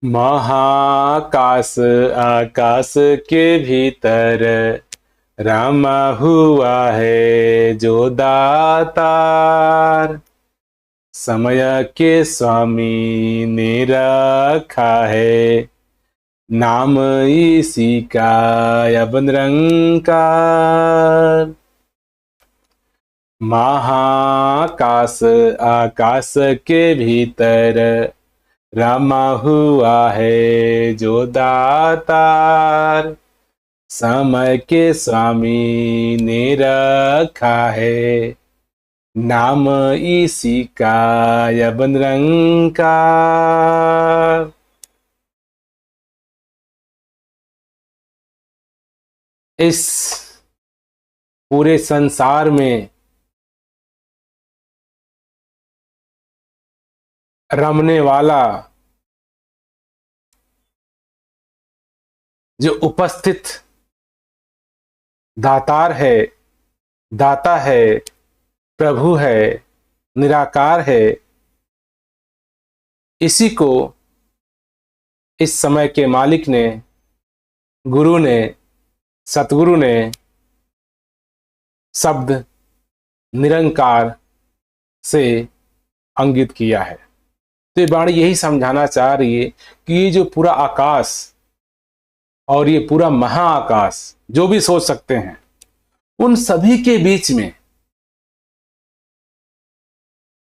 महाकाश आकाश के भीतर रामा हुआ है जो दातार। समय के स्वामी ने रखा है नाम इसी का अब निरंकार। महाकाश आकाश के भीतर रामा हुआ है जो दातार। समय के स्वामी ने रखा है नाम इसी का अब निरंकार। इस पूरे संसार में रमने वाला जो उपस्थित दातार है, दाता है, प्रभु है, निराकार है, इसी को इस समय के मालिक ने, गुरु ने, सतगुरु ने शब्द निरंकार से अंकित किया है। तो ये वाणी यही समझाना चाह रही है कि ये जो पूरा आकाश और ये पूरा महाआकाश जो भी सोच सकते हैं, उन सभी के बीच में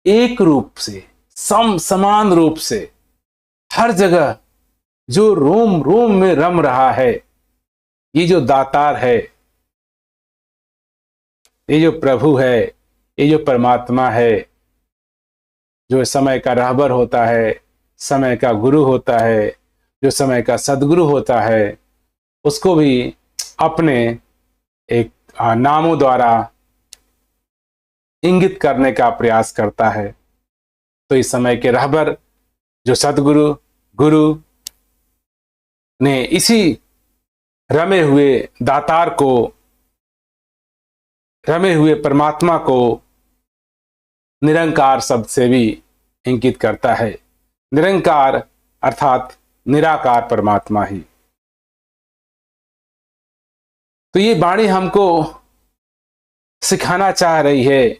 एक रूप से, समान रूप से हर जगह जो रोम रोम में रम रहा है, ये जो दातार है, ये जो प्रभु है, ये जो परमात्मा है, जो समय का रहबर होता है, समय का गुरु होता है, जो समय का सदगुरु होता है, उसको भी अपने एक नामों द्वारा इंगित करने का प्रयास करता है। तो इस समय के रहबर जो सदगुरु गुरु ने इसी रमे हुए दातार को, रमे हुए परमात्मा को निरंकार शब्द से भी इंकित करता है। निरंकार अर्थात निराकार परमात्मा ही। तो ये वाणी हमको सिखाना चाह रही है,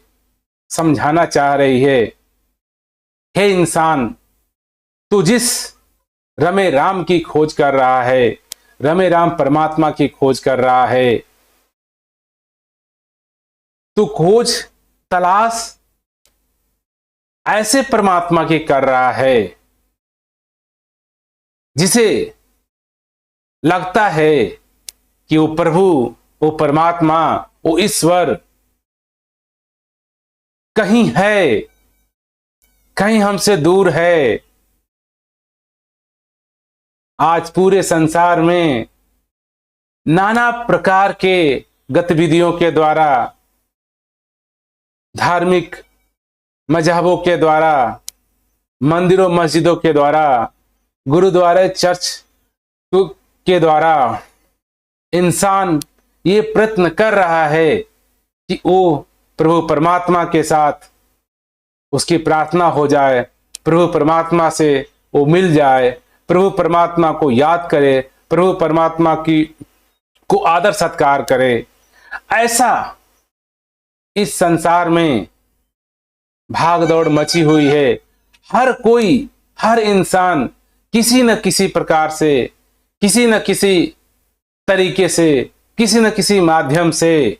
समझाना चाह रही है, हे इंसान, तू जिस रमे राम की खोज कर रहा है, रमे राम परमात्मा की खोज कर रहा है, तू खोज तलाश ऐसे परमात्मा की कर रहा है जिसे लगता है कि वो प्रभु, वो परमात्मा, वो ईश्वर कहीं है, कहीं हमसे दूर है। आज पूरे संसार में नाना प्रकार के गतिविधियों के द्वारा, धार्मिक मजहबों के द्वारा, मंदिरों मस्जिदों के द्वारा, गुरुद्वारे चर्च के द्वारा इंसान ये प्रयत्न कर रहा है कि वो प्रभु परमात्मा के साथ उसकी प्रार्थना हो जाए, प्रभु परमात्मा से वो मिल जाए, प्रभु परमात्मा को याद करे, प्रभु परमात्मा की को आदर सत्कार करे। ऐसा इस संसार में भाग दौड़ मची हुई है। हर कोई, हर इंसान किसी न किसी प्रकार से, किसी न किसी तरीके से, किसी न किसी माध्यम से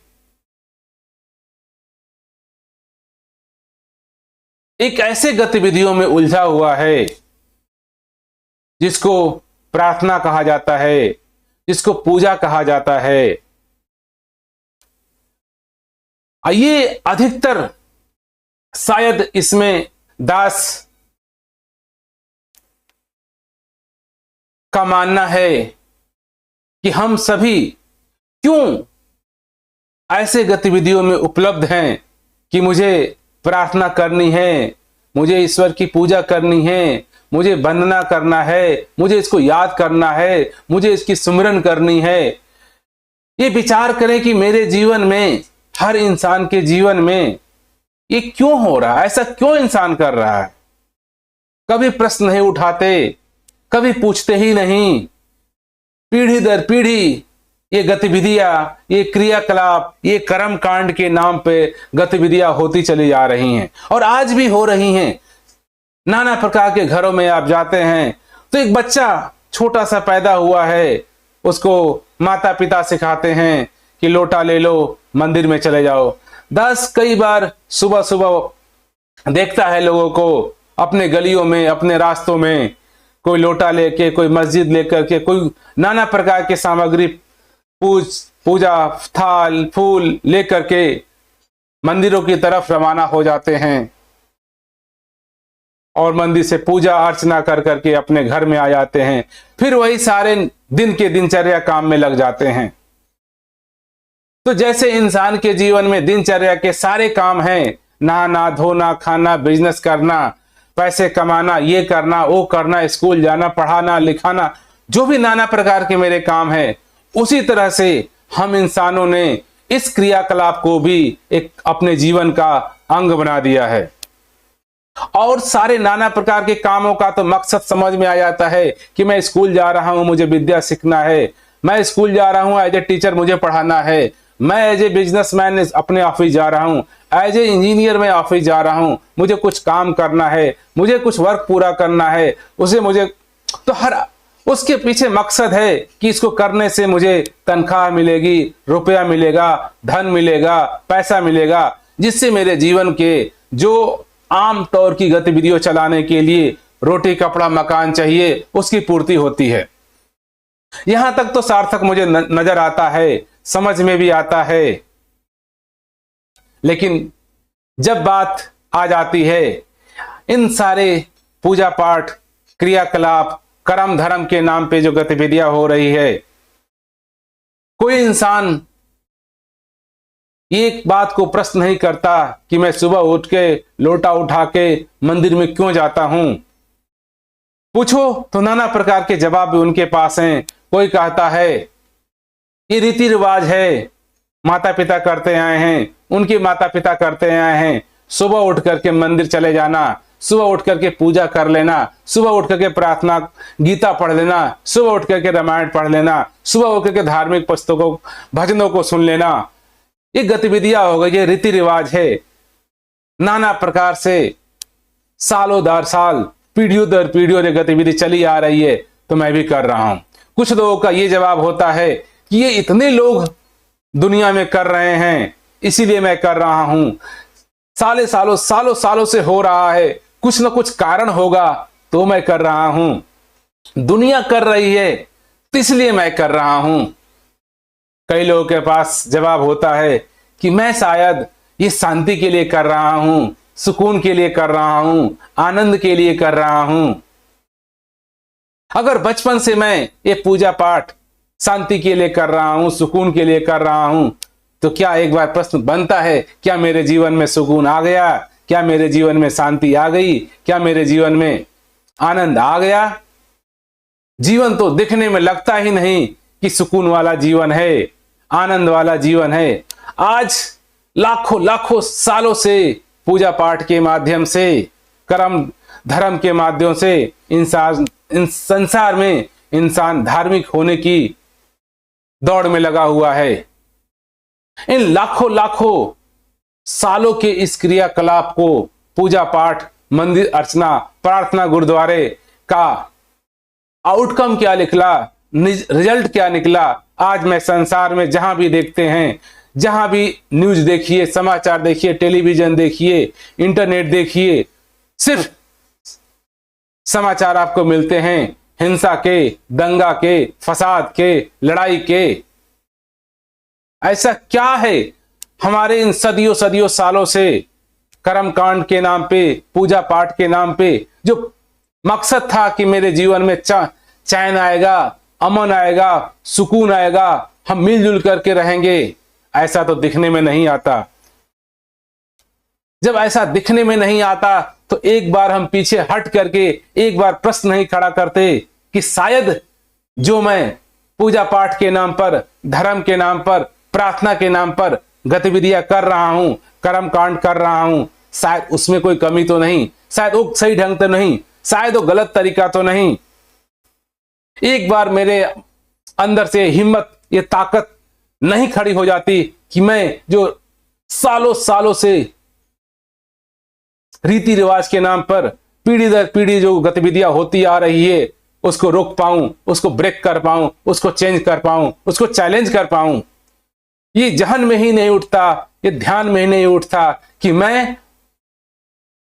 एक ऐसे गतिविधियों में उलझा हुआ है जिसको प्रार्थना कहा जाता है, जिसको पूजा कहा जाता है। ये अधिकतर शायद इसमें दास का मानना है कि हम सभी क्यों ऐसे गतिविधियों में उपलब्ध हैं कि मुझे प्रार्थना करनी है, मुझे ईश्वर की पूजा करनी है, मुझे वंदना करना है, मुझे इसको याद करना है, मुझे इसकी सुमिरन करनी है। ये विचार करें कि मेरे जीवन में, हर इंसान के जीवन में ये क्यों हो रहा है, ऐसा क्यों इंसान कर रहा है। कभी प्रश्न नहीं उठाते कभी पूछते ही नहीं। पीढ़ी दर पीढ़ी ये गतिविधियां, ये क्रियाकलाप, ये कर्म कांड के नाम पे गतिविधियां होती चली जा रही हैं और आज भी हो रही हैं। नाना प्रकार के घरों में आप जाते हैं तो एक बच्चा छोटा सा पैदा हुआ है, उसको माता पिता सिखाते हैं कि लोटा ले लो, मंदिर में चले जाओ। कई बार सुबह सुबह देखता है लोगों को अपने गलियों में, अपने रास्तों में, कोई लोटा लेके, कोई मस्जिद लेकर के, कोई नाना प्रकार के सामग्री, पूजा थाल फूल लेकर के मंदिरों की तरफ रवाना हो जाते हैं और मंदिर से पूजा अर्चना कर करके अपने घर में आ जाते हैं। फिर वही सारे दिन के दिनचर्या काम में लग जाते हैं। तो जैसे इंसान के जीवन में दिनचर्या के सारे काम हैं, नहाना धोना, खाना, बिजनेस करना, पैसे कमाना, ये करना वो करना, स्कूल जाना, पढ़ाना लिखाना, जो भी नाना प्रकार के मेरे काम हैं, उसी तरह से हम इंसानों ने इस क्रियाकलाप को भी एक अपने जीवन का अंग बना दिया है। और सारे नाना प्रकार के कामों का तो मकसद समझ में आ जाता है कि मैं स्कूल जा रहा हूं, मुझे विद्या सीखना है, मैं स्कूल जा रहा हूं, एज ए टीचर मुझे पढ़ाना है, मैं एज ए बिजनेसमैन अपने ऑफिस जा रहा हूं, एज ए इंजीनियर मैं ऑफिस जा रहा हूं, मुझे कुछ काम करना है, मुझे कुछ वर्क पूरा करना है, उसे मुझे तो हर उसके पीछे मकसद है कि इसको करने से मुझे तनख्वाह मिलेगी, रुपया मिलेगा, धन मिलेगा, पैसा मिलेगा, जिससे मेरे जीवन के जो आम तौर की गतिविधियों चलाने के लिए रोटी कपड़ा मकान चाहिए, उसकी पूर्ति होती है। यहां तक तो सार्थक मुझे नजर आता है, समझ में भी आता है। लेकिन जब बात आ जाती है इन सारे पूजा पाठ, क्रियाकलाप, कर्म धर्म के नाम पे जो गतिविधियां हो रही है, कोई इंसान एक बात को प्रश्न नहीं करता कि मैं सुबह उठ के लोटा उठा के मंदिर में क्यों जाता हूं। पूछो तो नाना प्रकार के जवाब भी उनके पास हैं। कोई कहता है ये रीति रिवाज है, माता पिता करते आए हैं, उनके माता पिता करते आए हैं, सुबह उठ करके मंदिर चले जाना, सुबह उठ करके पूजा कर लेना, सुबह उठ करके प्रार्थना गीता पढ़ लेना, सुबह उठ करके रामायण पढ़ लेना, सुबह उठ करके धार्मिक पुस्तकों भजनों को सुन लेना। ये गतिविधियां हो गई, ये रीति रिवाज है। नाना प्रकार से सालों दर साल, पीढ़ियों दर पीढ़ियों ये गतिविधि चली आ रही है, तो मैं भी कर रहा हूं। कुछ लोगों का ये जवाब होता है कि ये इतने लोग दुनिया में कर रहे हैं इसीलिए मैं कर रहा हूं, सालों सालों से हो रहा है, कुछ ना कुछ कारण होगा तो मैं कर रहा हूं, दुनिया कर रही है तो इसलिए मैं कर रहा हूं। कई लोगों के पास जवाब होता है कि मैं शायद ये शांति के लिए कर रहा हूं, सुकून के लिए कर रहा हूं, आनंद के लिए कर रहा हूं। अगर बचपन से मैं ये पूजा पाठ शांति के लिए कर रहा हूं, सुकून के लिए कर रहा हूं, तो क्या एक बार प्रश्न बनता है, क्या मेरे जीवन में सुकून आ गया? क्या मेरे जीवन में शांति आ गई? क्या मेरे जीवन में आनंद आ गया? जीवन तो दिखने में लगता ही नहीं कि सुकून वाला जीवन है, आनंद वाला जीवन है। आज लाखों लाखों सालों से पूजा पाठ के माध्यम से, कर्म धर्म के माध्यम से इस संसार में इंसान धार्मिक होने की दौड़ में लगा हुआ है। इन लाखों लाखों सालों के इस क्रियाकलाप को, पूजा पाठ, मंदिर अर्चना, प्रार्थना, गुरुद्वारे का आउटकम क्या निकला, रिजल्ट क्या निकला, आज मैं संसार में जहां भी देखते हैं, जहां भी न्यूज देखिए, समाचार देखिए, टेलीविजन देखिए, इंटरनेट देखिए, सिर्फ समाचार आपको मिलते हैं हिंसा के, दंगा के, फसाद के, लड़ाई के। ऐसा क्या है हमारे इन सदियों सदियों सालों से कर्म कांड के नाम पे, पूजा पाठ के नाम पे, जो मकसद था कि मेरे जीवन में चैन आएगा, अमन आएगा, सुकून आएगा, हम मिलजुल करके रहेंगे, ऐसा तो दिखने में नहीं आता। जब ऐसा दिखने में नहीं आता तो एक बार हम पीछे हट करके एक बार प्रश्न नहीं खड़ा करते कि शायद जो मैं पूजा पाठ के नाम पर, धर्म के नाम पर, प्रार्थना के नाम पर गतिविधियां कर रहा हूं, कर्म कांड कर रहा हूं, शायद उसमें कोई कमी तो नहीं, शायद वो सही ढंग तो नहीं, शायद वो गलत तरीका तो नहीं। एक बार मेरे अंदर से हिम्मत, ये ताकत नहीं खड़ी हो जाती कि मैं जो सालों सालों से रीति रिवाज के नाम पर पीढ़ी दर पीढ़ी जो गतिविधियां होती आ रही है उसको रोक पाऊं, उसको ब्रेक कर पाऊं, उसको चेंज कर पाऊं, उसको चैलेंज कर पाऊं, ये जहन में ही नहीं उठता, ये ध्यान में ही नहीं उठता कि मैं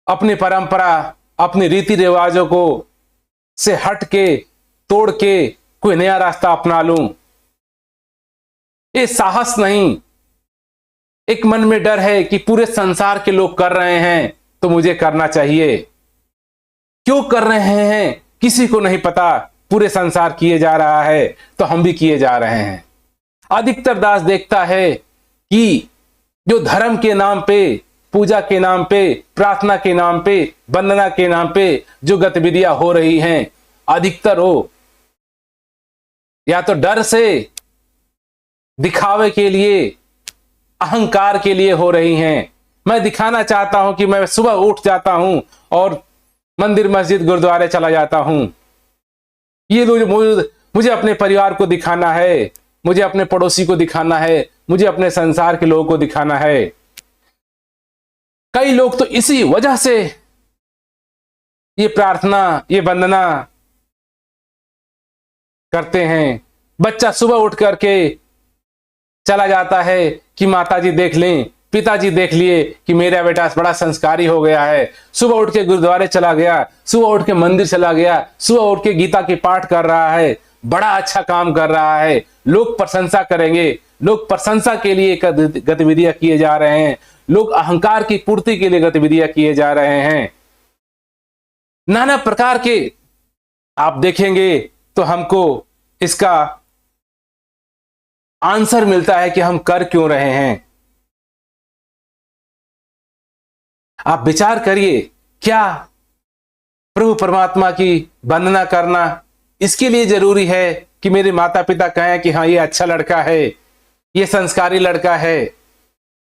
अपनी परंपरा, अपनी रीति रिवाजों को से हट के, तोड़ के कोई नया रास्ता अपना लूं। ये साहस नहीं, एक मन में डर है कि पूरे संसार के लोग कर रहे हैं तो मुझे करना चाहिए। क्यों कर रहे हैं किसी को नहीं पता, पूरे संसार किए जा रहा है तो हम भी किए जा रहे हैं। अधिकतर दास देखता है कि जो धर्म के नाम पे, पूजा के नाम पे, प्रार्थना के नाम पे, वंदना के नाम पे जो गतिविधियां हो रही हैं, अधिकतर हो या तो डर से, दिखावे के लिए, अहंकार के लिए हो रही हैं। मैं दिखाना चाहता हूं कि मैं सुबह उठ जाता हूं और मंदिर, मस्जिद, गुरुद्वारे चला जाता हूं। ये मुझे अपने परिवार को दिखाना है, मुझे अपने पड़ोसी को दिखाना है, मुझे अपने संसार के लोगों को दिखाना है। कई लोग तो इसी वजह से ये प्रार्थना, ये वंदना करते हैं। बच्चा सुबह उठ करके चला जाता है कि माताजी देख लें, पिताजी देख लिए कि मेरा बेटा बड़ा संस्कारी हो गया है। सुबह उठ के गुरुद्वारे चला गया, सुबह उठ के मंदिर चला गया, सुबह उठ के गीता की पाठ कर रहा है, बड़ा अच्छा काम कर रहा है। लोग प्रशंसा करेंगे, लोग प्रशंसा के लिए गतिविधियां किए जा रहे हैं, लोग अहंकार की पूर्ति के लिए गतिविधियां किए जा रहे हैं। नाना प्रकार के आप देखेंगे तो हमको इसका आंसर मिलता है कि हम कर क्यों रहे हैं। आप विचार करिए, क्या प्रभु परमात्मा की वंदना करना इसके लिए जरूरी है कि मेरे माता पिता कहें कि हाँ ये अच्छा लड़का है, ये संस्कारी लड़का है,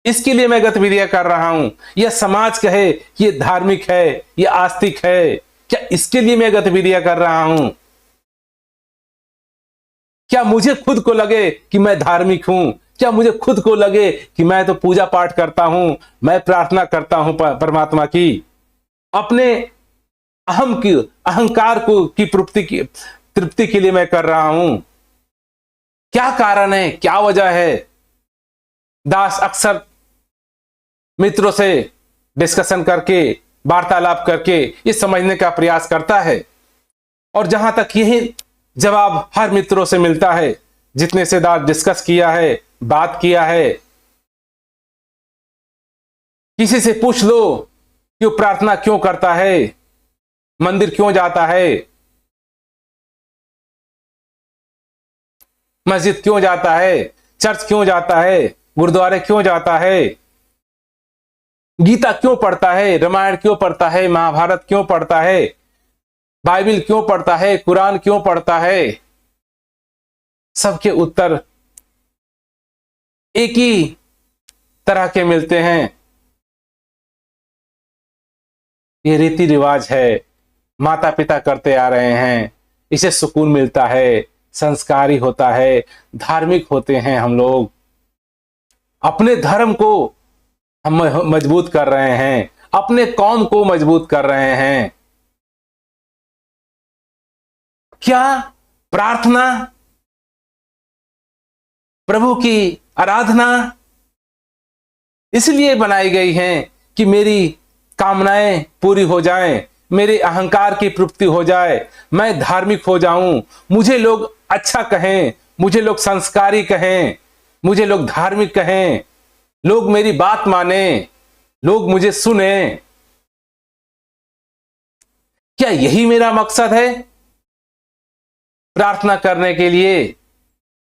इसके लिए मैं गतिविधियां कर रहा हूं, या समाज कहे कि ये धार्मिक है, ये आस्तिक है, क्या इसके लिए मैं गतिविधियां कर रहा हूं? क्या मुझे खुद को लगे कि मैं धार्मिक हूं? क्या मुझे खुद को लगे कि मैं तो पूजा पाठ करता हूं, मैं प्रार्थना करता हूं परमात्मा की, अपने अहंकार को की तृप्ति के लिए मैं कर रहा हूं? क्या कारण है, क्या वजह है? दास अक्सर मित्रों से डिस्कशन करके, वार्तालाप करके ये समझने का प्रयास करता है, और जहां तक यही जवाब हर मित्रों से मिलता है जितने से दास डिस्कस किया है, बात किया है। किसी से पूछ लो कि वो प्रार्थना क्यों करता है, मंदिर क्यों जाता है, मस्जिद क्यों जाता है, चर्च क्यों जाता है, गुरुद्वारे क्यों जाता है, गीता क्यों पढ़ता है, रामायण क्यों पढ़ता है, महाभारत क्यों पढ़ता है, बाइबल क्यों पढ़ता है, कुरान क्यों पढ़ता है? सबके उत्तर एक ही तरह के मिलते हैं। ये रीति रिवाज है, माता पिता करते आ रहे हैं, इसे सुकून मिलता है, संस्कारी होता है, धार्मिक होते हैं हम लोग। अपने धर्म को हम मजबूत कर रहे हैं, अपने कौम को मजबूत कर रहे हैं। क्या प्रार्थना, प्रभु की आराधना इसलिए बनाई गई है कि मेरी कामनाएं पूरी हो जाएं, मेरे अहंकार की तृप्ति हो जाए, मैं धार्मिक हो जाऊं, मुझे लोग अच्छा कहें, मुझे लोग संस्कारी कहें, मुझे लोग धार्मिक कहें, लोग मेरी बात माने, लोग मुझे सुने। क्या यही मेरा मकसद है? प्रार्थना करने के लिए,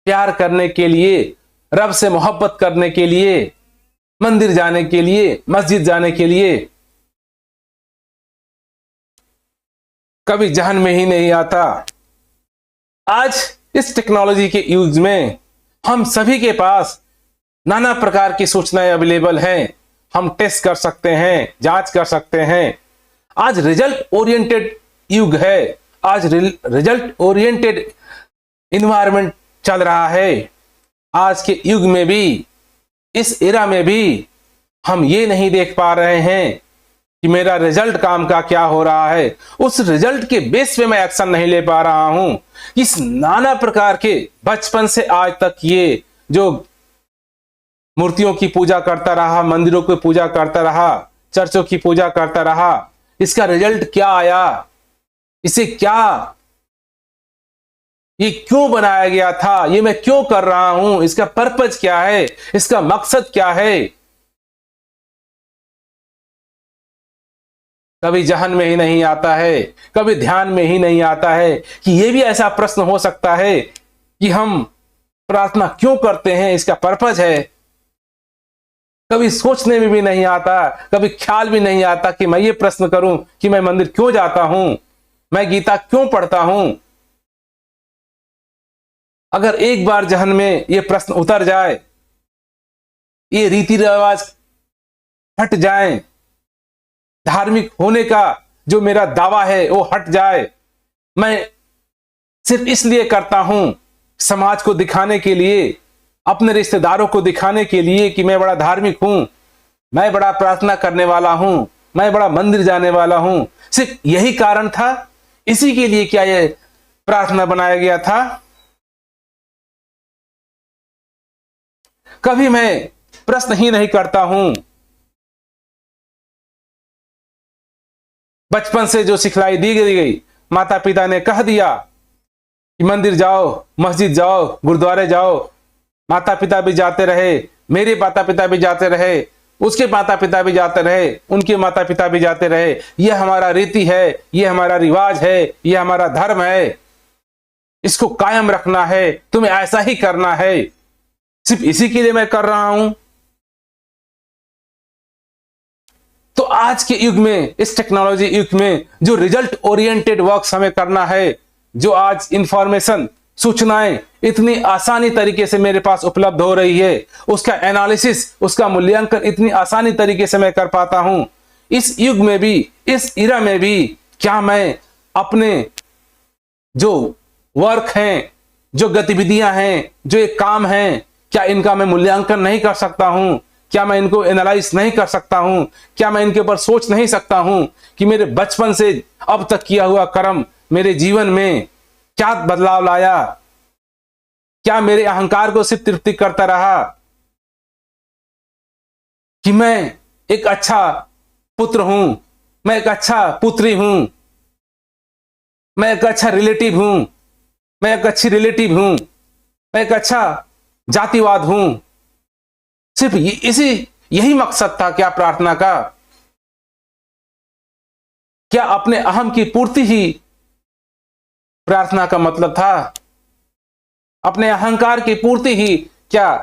प्यार करने के लिए, रब से मोहब्बत करने के लिए, मंदिर जाने के लिए, मस्जिद जाने के लिए? कभी जहन में ही नहीं आता। आज इस टेक्नोलॉजी के युग में हम सभी के पास नाना प्रकार की सूचनाएं अवेलेबल हैं, हम टेस्ट कर सकते हैं, जांच कर सकते हैं। आज रिजल्ट ओरिएंटेड युग है, आज रिजल्ट ओरिएंटेड इन्वायरमेंट चल रहा है, आज के युग में भी, इस एरा में भी हम ये नहीं देख पा रहे हैं कि मेरा रिजल्ट काम का क्या हो रहा है। उस रिजल्ट के बेस पे मैं एक्शन नहीं ले पा रहा हूं। इस नाना प्रकार के बचपन से आज तक ये जो मूर्तियों की पूजा करता रहा, मंदिरों की पूजा करता रहा, चर्चों की पूजा करता रहा, इसका रिजल्ट क्या आया, इसे क्या, ये क्यों बनाया गया था, ये मैं क्यों कर रहा हूं, इसका पर्पज क्या है, इसका मकसद क्या है। कभी जहन में ही नहीं आता है, कभी ध्यान में ही नहीं आता है कि यह भी ऐसा प्रश्न हो सकता है कि हम प्रार्थना क्यों करते हैं, इसका पर्पज है। कभी सोचने में भी नहीं आता, कभी ख्याल भी नहीं आता कि मैं ये प्रश्न करूं कि मैं मंदिर क्यों जाता हूं, मैं गीता क्यों पढ़ता हूं। अगर एक बार जहन में ये प्रश्न उतर जाए, ये रीति रिवाज हट जाए, धार्मिक होने का जो मेरा दावा है वो हट जाए, मैं सिर्फ इसलिए करता हूं समाज को दिखाने के लिए, अपने रिश्तेदारों को दिखाने के लिए कि मैं बड़ा धार्मिक हूं, मैं बड़ा प्रार्थना करने वाला हूं, मैं बड़ा मंदिर जाने वाला हूं, सिर्फ यही कारण था, इसी के लिए क्या ये प्रार्थना बनाया गया था। कभी मैं प्रश्न ही नहीं करता हूं, बचपन से जो सिखलाई दी गई, माता पिता ने कह दिया कि मंदिर जाओ, मस्जिद जाओ, गुरुद्वारे जाओ, माता पिता भी जाते रहे, मेरे माता पिता भी जाते रहे, उसके माता पिता भी जाते रहे, उनके माता पिता भी जाते रहे, यह हमारा रीति है, यह हमारा रिवाज है, यह हमारा धर्म है, इसको कायम रखना है, तुम्हें ऐसा ही करना है, सिर्फ इसी के लिए मैं कर रहा हूं। तो आज के युग में, इस टेक्नोलॉजी युग में जो रिजल्ट ओरिएंटेड वर्क्स हमें करना है, जो आज इंफॉर्मेशन, सूचनाएं इतनी आसानी तरीके से मेरे पास उपलब्ध हो रही है, उसका एनालिसिस, उसका मूल्यांकन इतनी आसानी तरीके से मैं कर पाता हूं, इस युग में भी, इस इरा में भी क्या मैं अपने जो वर्क हैं, जो गतिविधियां हैं, जो एक काम हैं, क्या इनका मैं मूल्यांकन नहीं कर सकता हूं? क्या मैं इनको एनालाइज नहीं कर सकता हूं? क्या मैं इनके ऊपर सोच नहीं सकता हूं कि मेरे बचपन से अब तक किया हुआ कर्म मेरे जीवन में क्या बदलाव लाया? क्या मेरे अहंकार को सिर्फ तृप्ति करता रहा कि मैं एक अच्छा पुत्र हूं, मैं एक अच्छा पुत्री हूं, मैं एक अच्छा रिलेटिव हूं, मैं एक अच्छी रिलेटिव हूं, मैं एक अच्छा जातिवाद हूं? सिर्फ यही मकसद था क्या प्रार्थना का? क्या अपने अहम की पूर्ति ही प्रार्थना का मतलब था? अपने अहंकार की पूर्ति ही क्या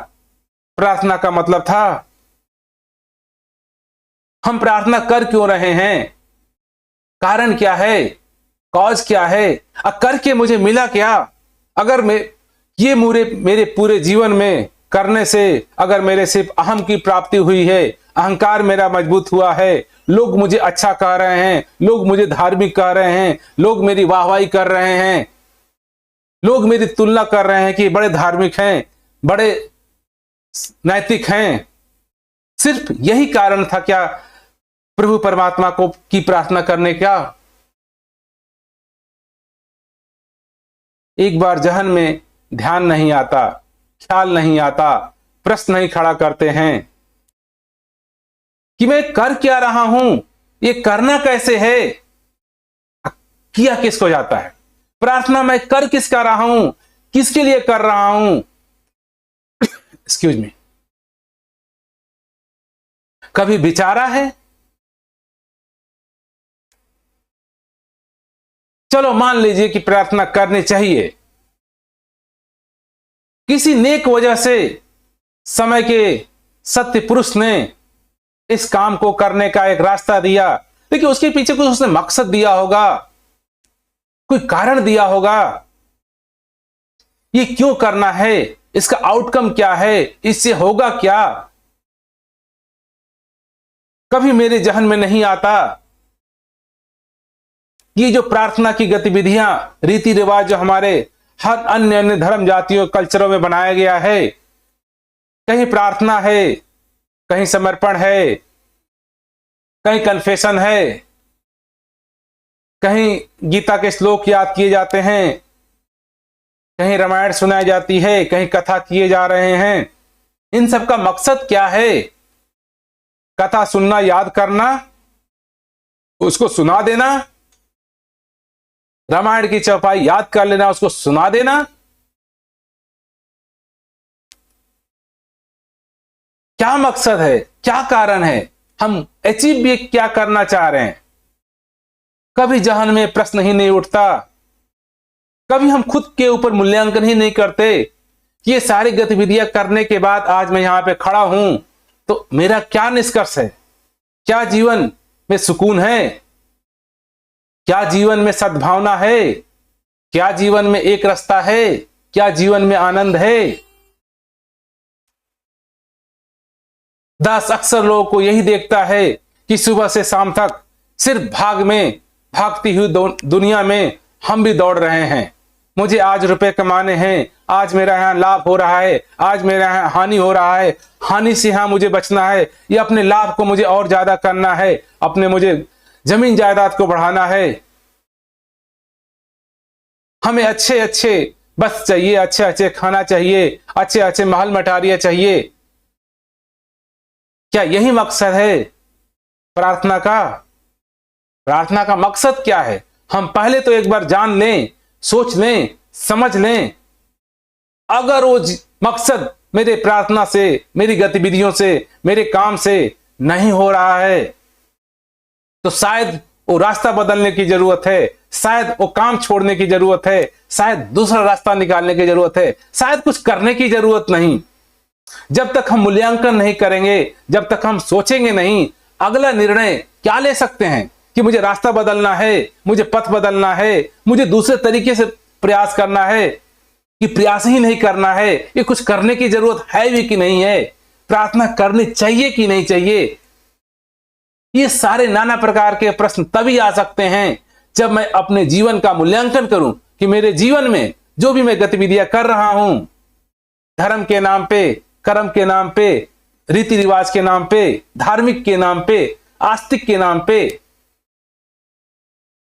प्रार्थना का मतलब था? हम प्रार्थना कर क्यों रहे हैं? कारण क्या है? कॉज क्या है? करके मुझे मिला क्या? अगर मैं ये मेरे पूरे जीवन में करने से अगर मेरे सिर्फ अहम की प्राप्ति हुई है, अहंकार मेरा मजबूत हुआ है, लोग मुझे अच्छा कह रहे हैं, लोग मुझे धार्मिक कह रहे हैं, लोग मेरी वाहवाही कर रहे हैं, लोग मेरी तुलना कर रहे हैं कि बड़े धार्मिक हैं, बड़े नैतिक हैं, सिर्फ यही कारण था क्या प्रभु परमात्मा को की प्रार्थना करने का? एक बार जहन में ध्यान नहीं आता, ख्याल नहीं आता, प्रश्न नहीं खड़ा करते हैं कि मैं कर क्या रहा हूं, ये करना कैसे है, किया किसको जाता है? प्रार्थना मैं कर किसका रहा हूं, किसके लिए कर रहा हूं? एक्सक्यूज मी, कभी विचारा है? चलो मान लीजिए कि प्रार्थना करनी चाहिए, किसी नेक वजह से समय के सत्य पुरुष ने इस काम को करने का एक रास्ता दिया, देखिए उसके पीछे कुछ उसने मकसद दिया होगा, कोई कारण दिया होगा, ये क्यों करना है, इसका आउटकम क्या है, इससे होगा क्या? कभी मेरे जहन में नहीं आता ये जो प्रार्थना की गतिविधियां, रीति रिवाज जो हमारे हर अन्य अन्य धर्म जातियों कल्चरों में बनाया गया है। कहीं प्रार्थना है, कहीं समर्पण है, कहीं कन्फेशन है, कहीं गीता के श्लोक याद किए जाते हैं, कहीं रामायण सुनाई जाती है, कहीं कथा किए जा रहे हैं। इन सब का मकसद क्या है? कथा सुनना, याद करना, उसको सुना देना, रामायण की चौपाई याद कर लेना, उसको सुना देना। क्या मकसद है? क्या कारण है? हम अचीव भी क्या करना चाह रहे हैं? कभी जहन में प्रश्न ही नहीं उठता, कभी हम खुद के ऊपर मूल्यांकन ही नहीं करते कि ये सारी गतिविधियां करने के बाद आज मैं यहां पे खड़ा हूं तो मेरा क्या निष्कर्ष है? क्या जीवन में सुकून है? क्या जीवन में सद्भावना है? क्या जीवन में एक रास्ता है? क्या जीवन में आनंद है? दास अक्सर लोगों को यही देखता है कि सुबह से शाम तक सिर्फ भागती हुई दुनिया में हम भी दौड़ रहे हैं। मुझे आज रुपए कमाने हैं, आज मेरा यहां लाभ हो रहा है, आज मेरा यहां हानि हो रहा है, हानि से यहां मुझे बचना है, या अपने लाभ को मुझे और ज्यादा करना है, अपने मुझे जमीन जायदाद को बढ़ाना है। हमें अच्छे अच्छे बस चाहिए, अच्छे अच्छे खाना चाहिए, अच्छे अच्छे महल मटारियां चाहिए। क्या यही मकसद है प्रार्थना का? प्रार्थना का मकसद क्या है? हम पहले तो एक बार जान लें, सोच लें, समझ लें। अगर वो मकसद मेरे प्रार्थना से, मेरी गतिविधियों से, मेरे काम से नहीं हो रहा है तो शायद वो रास्ता बदलने की जरूरत है, शायद वो काम छोड़ने की जरूरत है, शायद दूसरा रास्ता निकालने की जरूरत है, शायद कुछ करने की जरूरत नहीं। जब तक हम मूल्यांकन नहीं करेंगे, जब तक हम सोचेंगे नहीं, अगला निर्णय क्या ले सकते हैं कि मुझे रास्ता बदलना है, मुझे पथ बदलना है, मुझे दूसरे तरीके से प्रयास करना है, कि प्रयास ही नहीं करना है, ये कुछ करने की जरूरत है भी कि नहीं है, प्रार्थना करनी चाहिए कि नहीं चाहिए। ये सारे नाना प्रकार के प्रश्न तभी आ सकते हैं जब मैं अपने जीवन का मूल्यांकन करूं कि मेरे जीवन में जो भी मैं गतिविधियां कर रहा हूं, धर्म के नाम पे, कर्म के नाम पे, रीति रिवाज के नाम पे, धार्मिक के नाम पे, आस्तिक के नाम पे,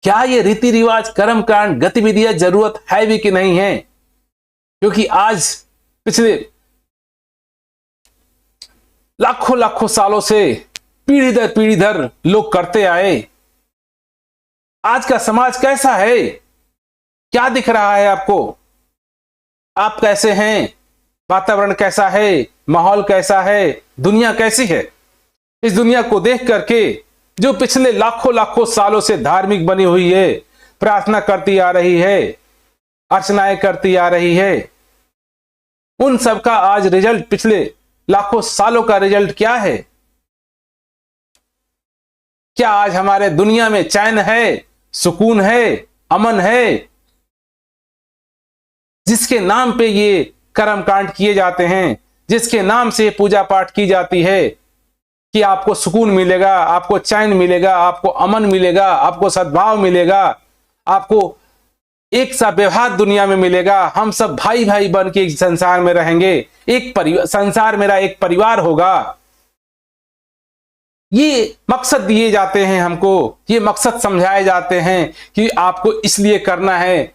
क्या ये रीति रिवाज, कर्म कांड, गतिविधियां जरूरत है भी कि नहीं है? क्योंकि आज पिछले लाखों लाखों सालों से पीढ़ी दर लोग करते आए। आज का समाज कैसा है? क्या दिख रहा है आपको? आप कैसे हैं? वातावरण कैसा है? माहौल कैसा है? दुनिया कैसी है? इस दुनिया को देख करके जो पिछले लाखों लाखों सालों से धार्मिक बनी हुई है, प्रार्थना करती आ रही है, अर्चनाएं करती आ रही है, उन सब का आज रिजल्ट, पिछले लाखों सालों का रिजल्ट क्या है? क्या आज हमारे दुनिया में चैन है, सुकून है, अमन है? जिसके नाम पे ये कर्म कांड किए जाते हैं, जिसके नाम से पूजा पाठ की जाती है कि आपको सुकून मिलेगा, आपको चैन मिलेगा, आपको अमन मिलेगा, आपको सद्भाव मिलेगा, आपको एक सा व्यवहार दुनिया में मिलेगा, हम सब भाई भाई बन के एक संसार में रहेंगे, एक परिवार, संसार मेरा एक परिवार होगा। ये मकसद दिए जाते हैं हमको, ये मकसद समझाए जाते हैं कि आपको इसलिए करना है।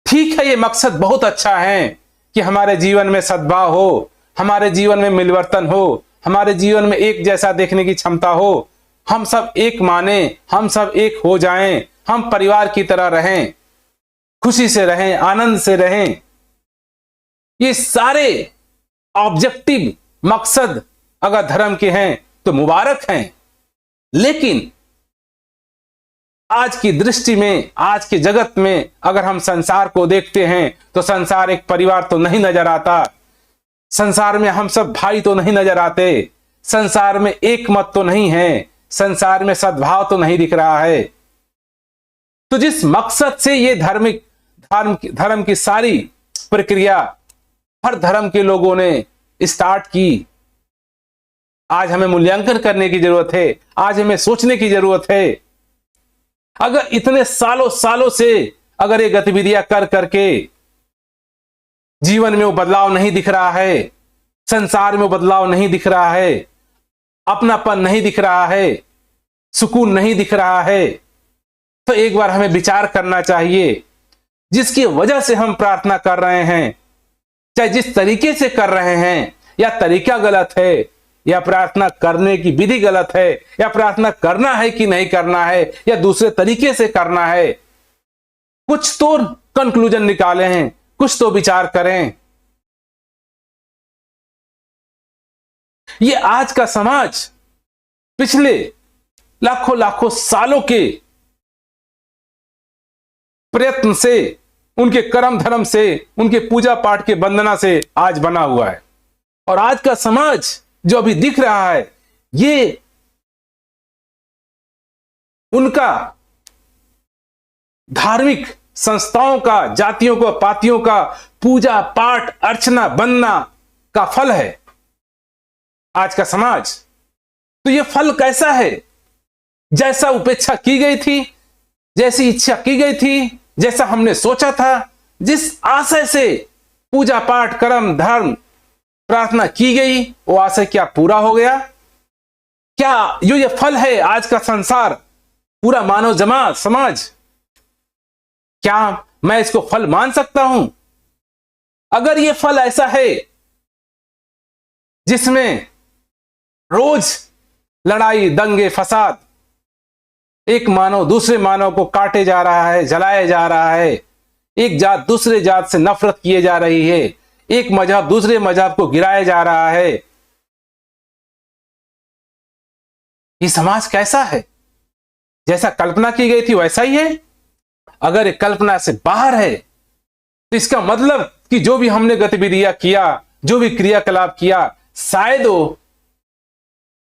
ठीक है, ये मकसद बहुत अच्छा है कि हमारे जीवन में सद्भाव हो, हमारे जीवन में मिलवर्तन हो, हमारे जीवन में एक जैसा देखने की क्षमता हो, हम सब एक माने, हम सब एक हो जाएं, हम परिवार की तरह रहें, खुशी से रहें, आनंद से रहें। ये सारे ऑब्जेक्टिव मकसद अगर धर्म के हैं तो मुबारक हैं, लेकिन आज की दृष्टि में, आज के जगत में अगर हम संसार को देखते हैं तो संसार एक परिवार तो नहीं नजर आता, संसार में हम सब भाई तो नहीं नजर आते, संसार में एक मत तो नहीं है, संसार में सद्भाव तो नहीं दिख रहा है। तो जिस मकसद से ये धर्म की सारी प्रक्रिया हर धर्म के लोगों ने स्टार्ट की, आज हमें मूल्यांकन करने की जरूरत है, आज हमें सोचने की जरूरत है। अगर इतने सालों सालों से अगर ये गतिविधियां कर करके जीवन में वो बदलाव नहीं दिख रहा है, संसार में वो बदलाव नहीं दिख रहा है, अपनापन नहीं दिख रहा है, सुकून नहीं दिख रहा है, तो एक बार हमें विचार करना चाहिए जिसकी वजह से हम प्रार्थना कर रहे हैं, चाहे जिस तरीके से कर रहे हैं, या तरीका गलत है, या प्रार्थना करने की विधि गलत है, या प्रार्थना करना है कि नहीं करना है, या दूसरे तरीके से करना है। कुछ तो कंक्लूजन निकाले हैं, कुछ तो विचार करें। ये आज का समाज पिछले लाखों लाखों सालों के प्रयत्न से, उनके कर्म धर्म से, उनके पूजा पाठ के वंदना से आज बना हुआ है। और आज का समाज जो अभी दिख रहा है, ये उनका धार्मिक संस्थाओं का, जातियों का, पातियों का पूजा पाठ अर्चना वंदना का फल है आज का समाज। तो ये फल कैसा है? जैसा उपेक्षा की गई थी, जैसी इच्छा की गई थी, जैसा हमने सोचा था, जिस आशय से पूजा पाठ कर्म धर्म प्रार्थना की गई, वो आशय क्या पूरा हो गया? क्या ये फल है आज का संसार, पूरा मानव समाज? क्या मैं इसको फल मान सकता हूं? अगर ये फल ऐसा है जिसमें रोज लड़ाई दंगे फसाद, एक मानव दूसरे मानव को काटे जा रहा है, जलाया जा रहा है, एक जात दूसरे जात से नफरत किए जा रही है, एक मजहब दूसरे मजहब को गिराया जा रहा है, ये समाज कैसा है? जैसा कल्पना की गई थी वैसा ही है? अगर ये कल्पना से बाहर है तो इसका मतलब कि जो भी हमने गतिविधियां किया, जो भी क्रियाकलाप किया, शायद वो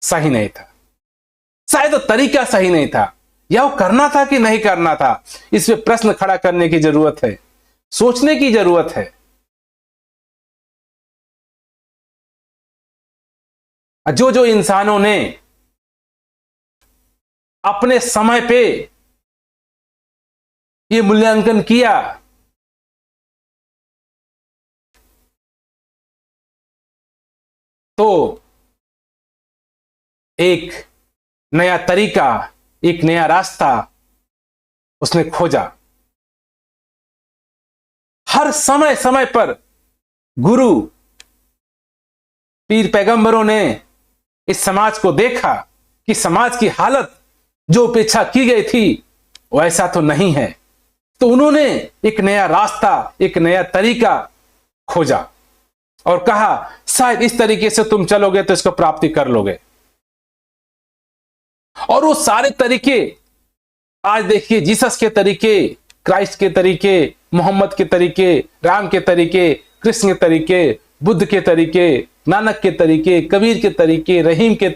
सही नहीं था, शायद वो तरीका सही नहीं था, या वो करना था कि नहीं करना था। इस पे प्रश्न खड़ा करने की जरूरत है, सोचने की जरूरत है। जो जो इंसानों ने अपने समय पे ये मूल्यांकन किया, तो एक नया तरीका, एक नया रास्ता उसने खोजा। हर समय समय पर गुरु पीर पैगंबरों ने इस समाज को देखा कि समाज की हालत जो उपेक्षा की गई थी वैसा तो नहीं है, तो उन्होंने एक नया रास्ता, एक नया तरीका खोजा और कहा शायद इस तरीके से तुम चलोगे तो इसको प्राप्ति कर लोगे। और वो सारे तरीके आज देखिए, जीसस के तरीके, क्राइस्ट के तरीके, मोहम्मद के तरीके, राम के तरीके, कृष्ण के तरीके, बुद्ध के तरीके, नानक के तरीके, कबीर के तरीके, रहीम के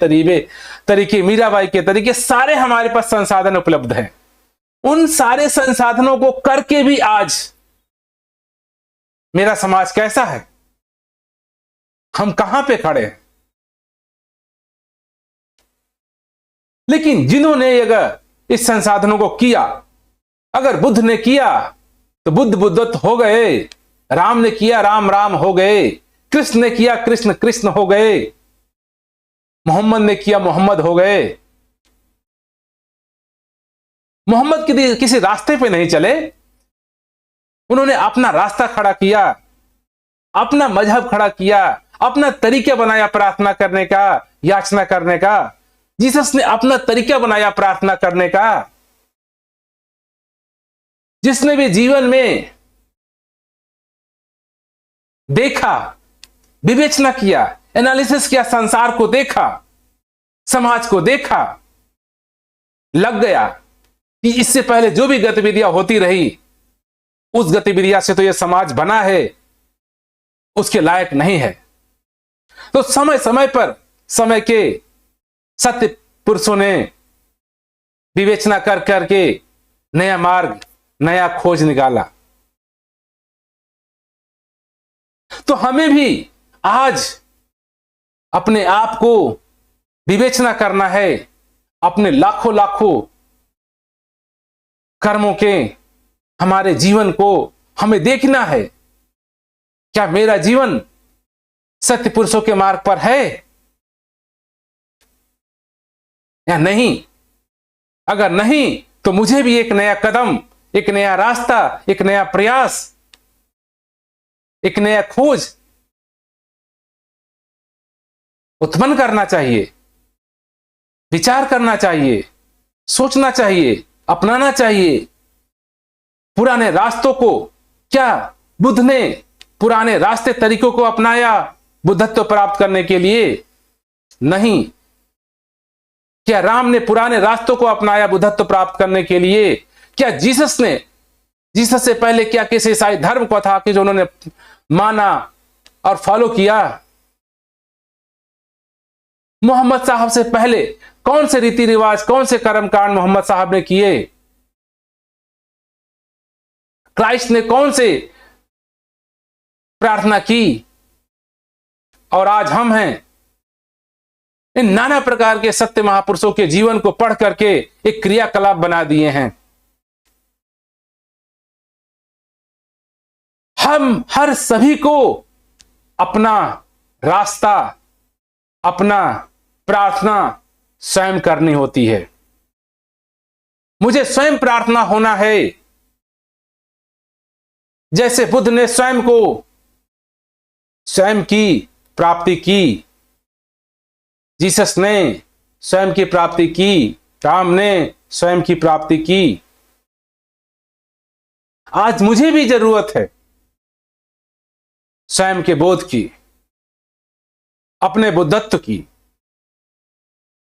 तरीके, मीराबाई के तरीके, सारे हमारे पास संसाधन उपलब्ध हैं। उन सारे संसाधनों को करके भी आज मेरा समाज कैसा है? हम कहां पे खड़े हैं? लेकिन जिन्होंने अगर इस संसाधनों को किया, अगर बुद्ध ने किया तो बुद्ध बुद्धत्व हो गए, राम ने किया राम राम हो गए, कृष्ण ने किया कृष्ण कृष्ण हो गए, मोहम्मद ने किया मोहम्मद हो गए। मोहम्मद किसी रास्ते पे नहीं चले, उन्होंने अपना रास्ता खड़ा किया, अपना मजहब खड़ा किया, अपना तरीका बनाया प्रार्थना करने का, याचना करने का। जीसस ने अपना तरीका बनाया प्रार्थना करने का। जिसने भी जीवन में देखा, विवेचना किया, एनालिसिस किया, संसार को देखा, समाज को देखा, लग गया कि इससे पहले जो भी गतिविधियां होती रही, उस गतिविधियां से तो यह समाज बना है, उसके लायक नहीं है। तो समय समय पर समय के सत्य पुरुषों ने विवेचना कर करके नया मार्ग, नया खोज निकाला। तो हमें भी आज अपने आप को विवेचना करना है, अपने लाखों लाखों कर्मों के हमारे जीवन को हमें देखना है, क्या मेरा जीवन सत्य पुरुषों के मार्ग पर है या नहीं। अगर नहीं तो मुझे भी एक नया कदम, एक नया रास्ता, एक नया प्रयास, एक नया खोज उत्पन्न करना चाहिए, विचार करना चाहिए, सोचना चाहिए, अपनाना चाहिए। पुराने रास्तों को, क्या बुद्ध ने पुराने रास्ते तरीकों को अपनाया बुद्धत्व प्राप्त करने के लिए? नहीं। क्या राम ने पुराने रास्तों को अपनाया बुद्धत्व प्राप्त करने के लिए? क्या जीसस से पहले क्या किसी ईसाई धर्म को था कि जो उन्होंने माना और फॉलो किया? मोहम्मद साहब से पहले कौन से रीति रिवाज, कौन से कर्म कांड मोहम्मद साहब ने किए? क्राइस्ट ने कौन से प्रार्थना की? और आज हम हैं इन नाना प्रकार के सत्य महापुरुषों के जीवन को पढ़ करके एक क्रियाकलाप बना दिए हैं। हम हर सभी को अपना रास्ता, अपना प्रार्थना स्वयं करनी होती है। मुझे स्वयं प्रार्थना होना है, जैसे बुद्ध ने स्वयं की प्राप्ति की, जीसस ने स्वयं की प्राप्ति की, राम ने स्वयं की प्राप्ति की। आज मुझे भी जरूरत है स्वयं के बोध की, अपने बुद्धत्व की,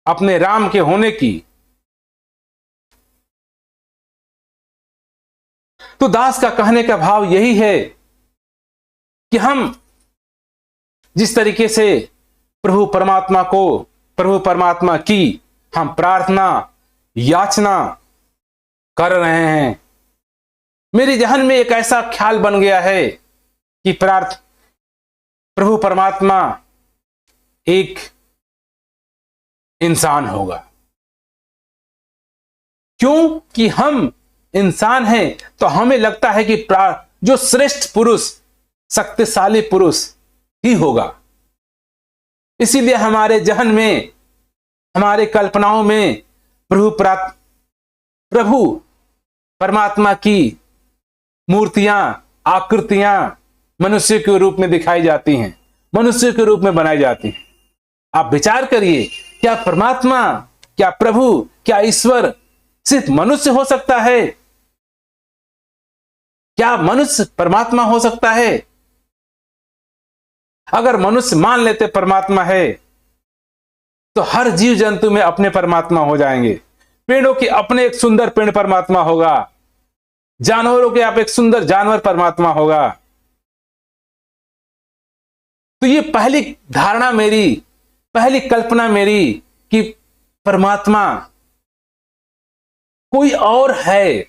अपने राम के होने की। तो दास का कहने का भाव यही है कि हम जिस तरीके से प्रभु परमात्मा की हम प्रार्थना, याचना कर रहे हैं, मेरे जहन में एक ऐसा ख्याल बन गया है कि प्रभु परमात्मा एक इंसान होगा। क्योंकि हम इंसान हैं तो हमें लगता है कि जो श्रेष्ठ पुरुष, शक्तिशाली पुरुष ही होगा। इसीलिए हमारे जहन में, हमारे कल्पनाओं में प्रभु परमात्मा की मूर्तियां, आकृतियां मनुष्य के रूप में दिखाई जाती हैं, मनुष्य के रूप में बनाई जाती हैं। आप विचार करिए, क्या परमात्मा, क्या प्रभु, क्या ईश्वर सिर्फ मनुष्य हो सकता है? क्या मनुष्य परमात्मा हो सकता है? अगर मनुष्य मान लेते परमात्मा है तो हर जीव जंतु में अपने परमात्मा हो जाएंगे। पेड़ों के अपने एक सुंदर पेड़ परमात्मा होगा, जानवरों के आप एक सुंदर जानवर परमात्मा होगा। तो ये पहली धारणा मेरी, पहली कल्पना मेरी कि परमात्मा कोई और है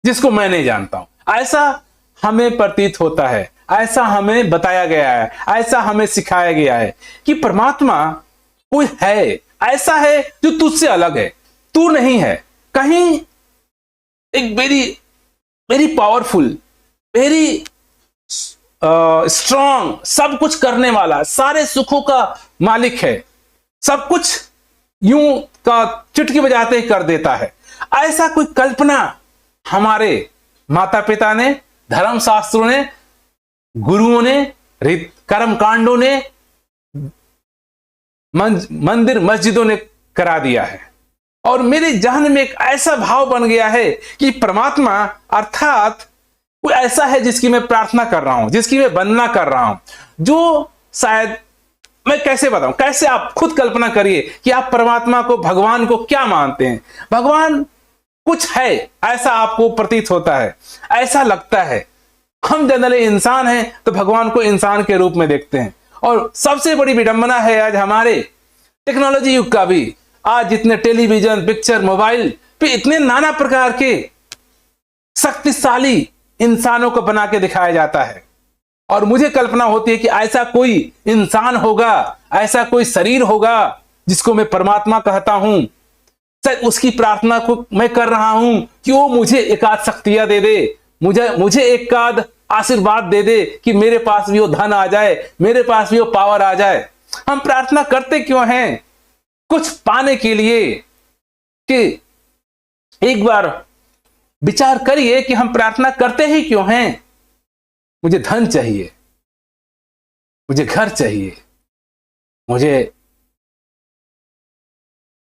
जिसको मैं नहीं जानता हूं। ऐसा हमें प्रतीत होता है, ऐसा हमें बताया गया है, ऐसा हमें सिखाया गया है कि परमात्मा कोई है, ऐसा है जो तुझसे अलग है, तू नहीं है। कहीं एक very very powerful, very strong, सब कुछ करने वाला, सारे सुखों का मालिक है, सब कुछ यूं का चुटकी बजाते ही कर देता है। ऐसा कोई कल्पना हमारे माता पिता ने, धर्म शास्त्रों ने, गुरुओं ने, कर्म कांडों ने, मंदिर मस्जिदों ने करा दिया है। और मेरे जहन में एक ऐसा भाव बन गया है कि परमात्मा अर्थात कोई ऐसा है जिसकी मैं प्रार्थना कर रहा हूं, जिसकी मैं वंदना कर रहा हूं, जो शायद मैं कैसे बताऊं, कैसे आप खुद कल्पना करिए कि आप परमात्मा को, भगवान को क्या मानते हैं। भगवान कुछ है ऐसा आपको प्रतीत होता है, ऐसा लगता है। हम जनरली इंसान हैं तो भगवान को इंसान के रूप में देखते हैं। और सबसे बड़ी विडंबना है आज हमारे टेक्नोलॉजी युग का भी, आज जितने टेलीविजन, पिक्चर, मोबाइल पे इतने नाना प्रकार के शक्तिशाली इंसानों को बना के दिखाया जाता है। और मुझे कल्पना होती है कि ऐसा कोई इंसान होगा, ऐसा कोई शरीर होगा जिसको मैं परमात्मा कहता हूं, शायद उसकी प्रार्थना को मैं कर रहा हूं कि वो मुझे एकाध शक्तियां दे दे, मुझे एकाध आशीर्वाद दे दे कि मेरे पास भी वो धन आ जाए, मेरे पास भी वो पावर आ जाए। हम प्रार्थना करते क्यों हैं? कुछ पाने के लिए। कि एक बार विचार करिए कि हम प्रार्थना करते ही क्यों हैं? मुझे धन चाहिए, मुझे घर चाहिए, मुझे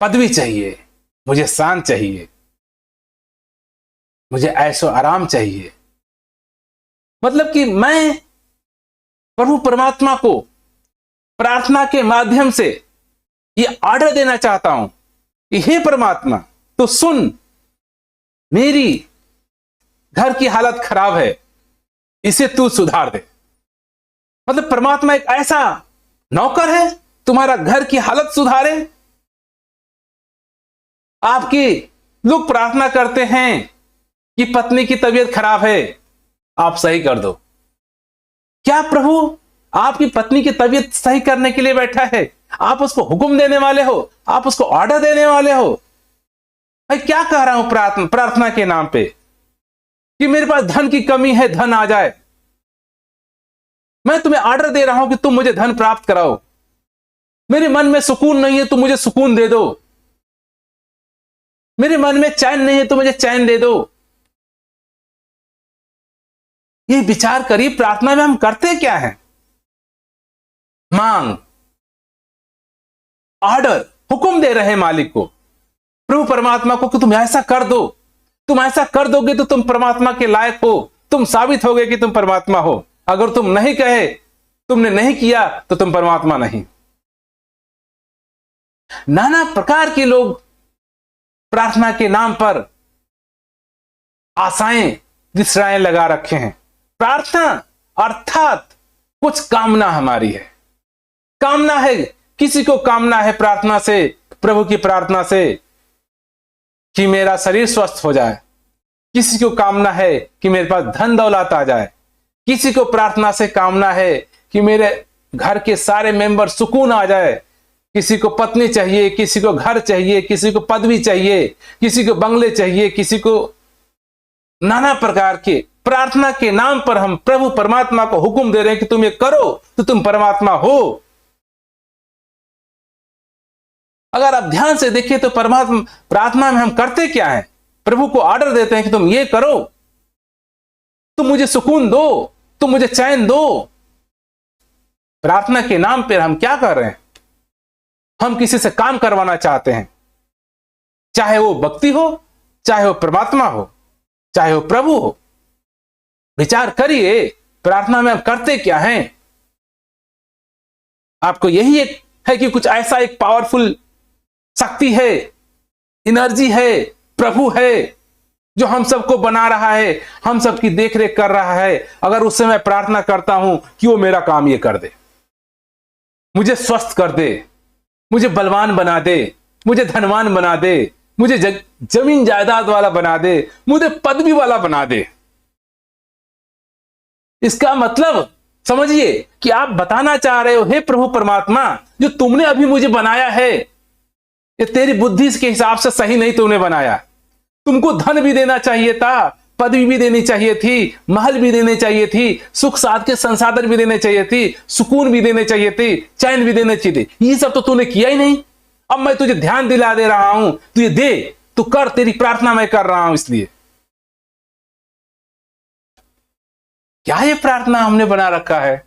पदवी चाहिए, मुझे शान चाहिए, मुझे ऐशो आराम चाहिए। मतलब कि मैं प्रभु परमात्मा को प्रार्थना के माध्यम से ये ऑर्डर देना चाहता हूं कि हे परमात्मा, तो सुन, मेरी घर की हालत खराब है, इसे तू सुधार दे। मतलब परमात्मा एक ऐसा नौकर है तुम्हारा घर की हालत सुधारे। आपकी लोग प्रार्थना करते हैं कि पत्नी की तबीयत खराब है, आप सही कर दो। क्या प्रभु आपकी पत्नी की तबीयत सही करने के लिए बैठा है? आप उसको हुक्म देने वाले हो, आप उसको ऑर्डर देने वाले हो। मैं क्या कह रहा हूं प्रार्थना के नाम पे कि मेरे पास धन की कमी है, धन आ जाए। मैं तुम्हें ऑर्डर दे रहा हूं कि तुम मुझे धन प्राप्त कराओ। मेरे मन में सुकून नहीं है, तुम मुझे सुकून दे दो। मेरे मन में चैन नहीं है, तो मुझे चैन दे दो। ये विचार करिए, प्रार्थना में हम करते क्या है? मांग, ऑर्डर, हुक्म दे रहे हैं मालिक को, प्रभु परमात्मा को कि तुम ऐसा कर दो। तुम ऐसा कर दोगे तो तुम परमात्मा के लायक हो, तुम साबित होगे कि तुम परमात्मा हो। अगर तुम नहीं कहे, तुमने नहीं किया, तो तुम परमात्मा नहीं। नाना प्रकार के लोग प्रार्थना के नाम पर आशाएं विश्राएं लगा रखे हैं। प्रार्थना अर्थात कुछ कामना हमारी है, कामना है। किसी को कामना है प्रार्थना से, प्रभु की प्रार्थना से, कि मेरा शरीर स्वस्थ हो जाए। किसी को कामना है कि मेरे पास धन दौलत आ जाए। किसी को प्रार्थना से कामना है कि मेरे घर के सारे मेंबर सुकून आ जाए। किसी को पत्नी चाहिए, किसी को घर चाहिए, किसी को पदवी चाहिए, किसी को बंगले चाहिए, किसी को नाना प्रकार के। प्रार्थना के नाम पर हम प्रभु परमात्मा को हुक्म दे रहे हैं कि तुम ये करो तो तुम परमात्मा हो। अगर आप ध्यान से देखिए तो परमात्मा प्रार्थना में हम करते क्या है? प्रभु को ऑर्डर देते हैं कि तुम ये करो, तुम मुझे सुकून दो, तुम मुझे चैन दो। प्रार्थना के नाम पर हम क्या कर रहे हैं? हम किसी से काम करवाना चाहते हैं, चाहे वो भक्ति हो, चाहे वो परमात्मा हो, चाहे वो प्रभु हो। विचार करिए, प्रार्थना में हम करते क्या हैं? आपको यही एक है कि कुछ ऐसा एक पावरफुल शक्ति है, एनर्जी है, प्रभु है जो हम सबको बना रहा है, हम सबकी देखरेख कर रहा है। अगर उससे मैं प्रार्थना करता हूं कि वो मेरा काम ये कर दे, मुझे स्वस्थ कर दे, मुझे बलवान बना दे, मुझे धनवान बना दे, मुझे जमीन जायदाद वाला बना दे, मुझे पदवी वाला बना दे। इसका मतलब समझिए कि आप बताना चाह रहे हो, हे प्रभु परमात्मा, जो तुमने अभी मुझे बनाया है, ये तेरी बुद्धि के हिसाब से सही नहीं तुमने बनाया। तुमको धन भी देना चाहिए था, पदवी भी देनी चाहिए थी, महल भी देने चाहिए थी, सुख साध के संसाधन भी देने चाहिए थी, सुकून भी देने चाहिए थे, चैन भी देने चाहिए थे। ये सब तो तूने किया ही नहीं। अब मैं तुझे ध्यान दिला दे रहा हूं, तू ये दे, तू कर, तेरी प्रार्थना मैं कर रहा हूं। इसलिए क्या ये प्रार्थना हमने बना रखा है?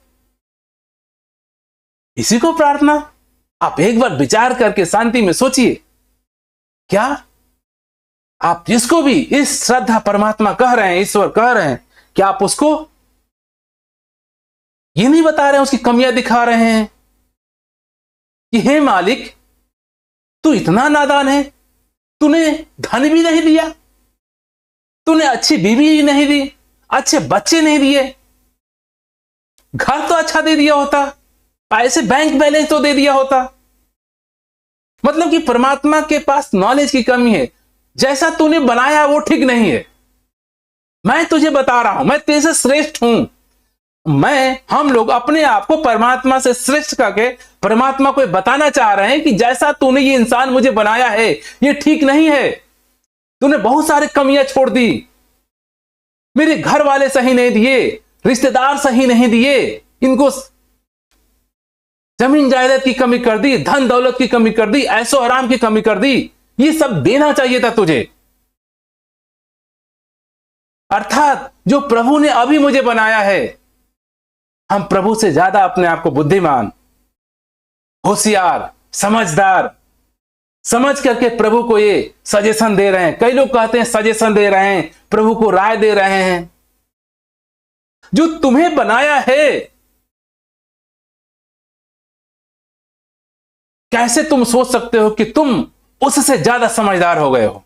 इसी को प्रार्थना? आप एक बार विचार करके शांति में सोचिए, क्या आप जिसको भी इस श्रद्धा परमात्मा कह रहे हैं, ईश्वर कह रहे हैं, क्या आप उसको ये नहीं बता रहे हैं, उसकी कमियां दिखा रहे हैं कि हे मालिक, तू इतना नादान है, तूने धन भी नहीं दिया, तूने अच्छी बीवी ही नहीं दी, अच्छे बच्चे नहीं दिए, घर तो अच्छा दे दिया होता, पैसे बैंक बैलेंस तो दे दिया होता। मतलब कि परमात्मा के पास नॉलेज की कमी है। जैसा तूने बनाया वो ठीक नहीं है। मैं तुझे बता रहा हूं, मैं तेरे से श्रेष्ठ हूं। हम लोग अपने आप को परमात्मा से श्रेष्ठ करके परमात्मा को बताना चाह रहे हैं कि जैसा तूने ये इंसान मुझे बनाया है ये ठीक नहीं है। तूने बहुत सारे कमियां छोड़ दी, मेरे घर वाले सही नहीं दिए, रिश्तेदार सही नहीं दिए, इनको जमीन जायदाद की कमी कर दी, धन दौलत की कमी कर दी, ऐशो आराम की कमी कर दी, ये सब देना चाहिए था तुझे। अर्थात जो प्रभु ने अभी मुझे बनाया है, हम प्रभु से ज्यादा अपने आप को बुद्धिमान, होशियार, समझदार समझ करके प्रभु को ये सजेशन दे रहे हैं। कई लोग कहते हैं सजेशन दे रहे हैं, प्रभु को राय दे रहे हैं। जो तुम्हें बनाया है, कैसे तुम सोच सकते हो कि तुम उससे ज्यादा समझदार हो गए हो?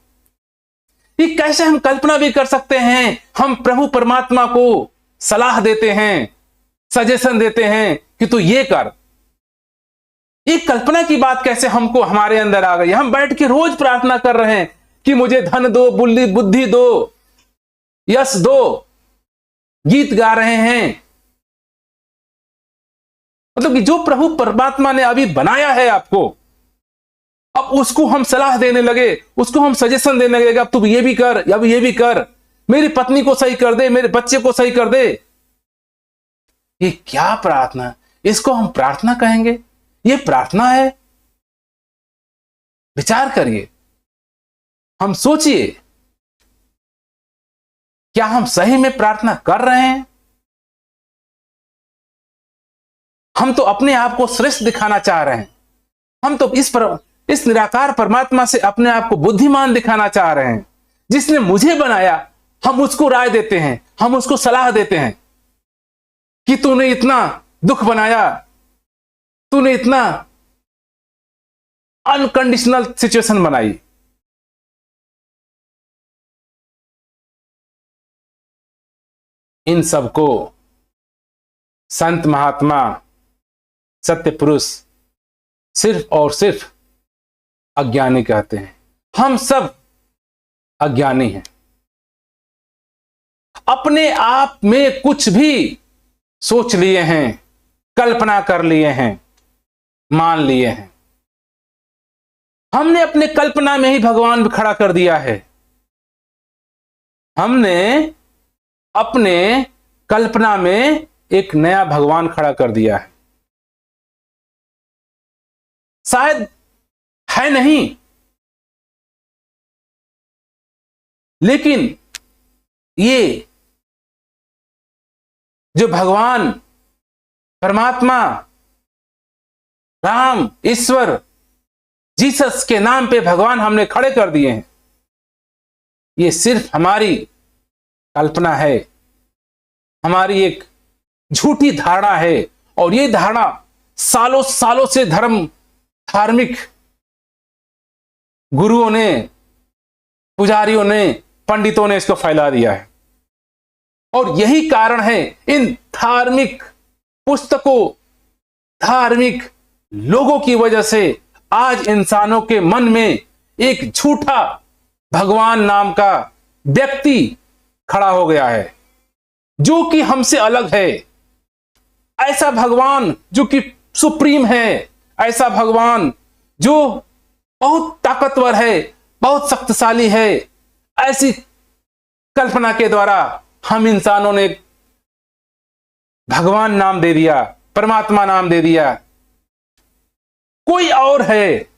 ये कैसे हम कल्पना भी कर सकते हैं? हम प्रभु परमात्मा को सलाह देते हैं, सजेशन देते हैं कि तू ये कर। ये कल्पना की बात कैसे हमको हमारे अंदर आ गई? हम बैठ के रोज प्रार्थना कर रहे हैं कि मुझे धन दो, बुद्धि दो, यश दो, गीत गा रहे हैं। मतलब कि जो प्रभु परमात्मा ने अभी बनाया है आपको, अब उसको हम सलाह देने लगे, उसको हम सजेशन देने लगे, अब तू ये भी कर, अब ये भी कर, मेरी पत्नी को सही कर दे, मेरे बच्चे को सही कर दे। ये क्या प्रार्थना? इसको हम प्रार्थना कहेंगे? ये प्रार्थना है? विचार करिए, हम सोचिए, क्या हम सही में प्रार्थना कर रहे हैं? हम तो अपने आप को श्रेष्ठ दिखाना चाह रहे हैं। हम तो इस निराकार परमात्मा से अपने आप को बुद्धिमान दिखाना चाह रहे हैं। जिसने मुझे बनाया, हम उसको राय देते हैं, हम उसको सलाह देते हैं कि तूने इतना दुख बनाया, तूने इतना अनकंडीशनल सिचुएशन बनाई। इन सबको संत महात्मा, सत्य पुरुष सिर्फ और सिर्फ अज्ञानी कहते हैं। हम सब अज्ञानी हैं, अपने आप में कुछ भी सोच लिए हैं, कल्पना कर लिए हैं, मान लिए हैं। हमने अपने कल्पना में ही भगवान खड़ा कर दिया है। हमने अपने कल्पना में एक नया भगवान खड़ा कर दिया है। शायद है नहीं, लेकिन ये जो भगवान परमात्मा, राम, ईश्वर, जीसस के नाम पे भगवान हमने खड़े कर दिए हैं, ये सिर्फ हमारी कल्पना है, हमारी एक झूठी धारणा है। और ये धारणा सालों सालों से धार्मिक गुरुओं ने, पुजारियों ने, पंडितों ने इसको फैला दिया है। और यही कारण है इन धार्मिक पुस्तकों, धार्मिक लोगों की वजह से आज इंसानों के मन में एक झूठा भगवान नाम का व्यक्ति खड़ा हो गया है, जो कि हमसे अलग है। ऐसा भगवान जो कि सुप्रीम है, ऐसा भगवान जो बहुत ताकतवर है, बहुत शक्तिशाली है, ऐसी कल्पना के द्वारा हम इंसानों ने भगवान नाम दे दिया, परमात्मा नाम दे दिया। कोई और है,